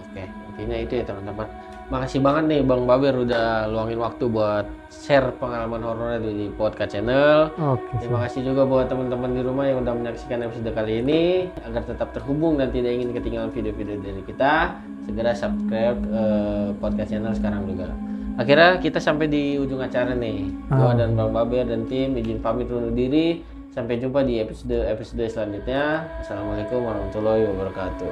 Oke, intinya itu ya teman-teman. Makasih banget nih Bang Babir udah luangin waktu buat share pengalaman horornya di Podcast Channel. Terima kasih juga buat teman-teman di rumah yang udah menyaksikan episode kali ini. Agar tetap terhubung dan tidak ingin ketinggalan video-video dari kita, segera subscribe Podcast Channel sekarang juga. Akhirnya kita sampai di ujung acara nih. Gua dan Bang Babir dan tim izin pamit undur diri. Sampai jumpa di episode selanjutnya. Assalamualaikum warahmatullahi wabarakatuh.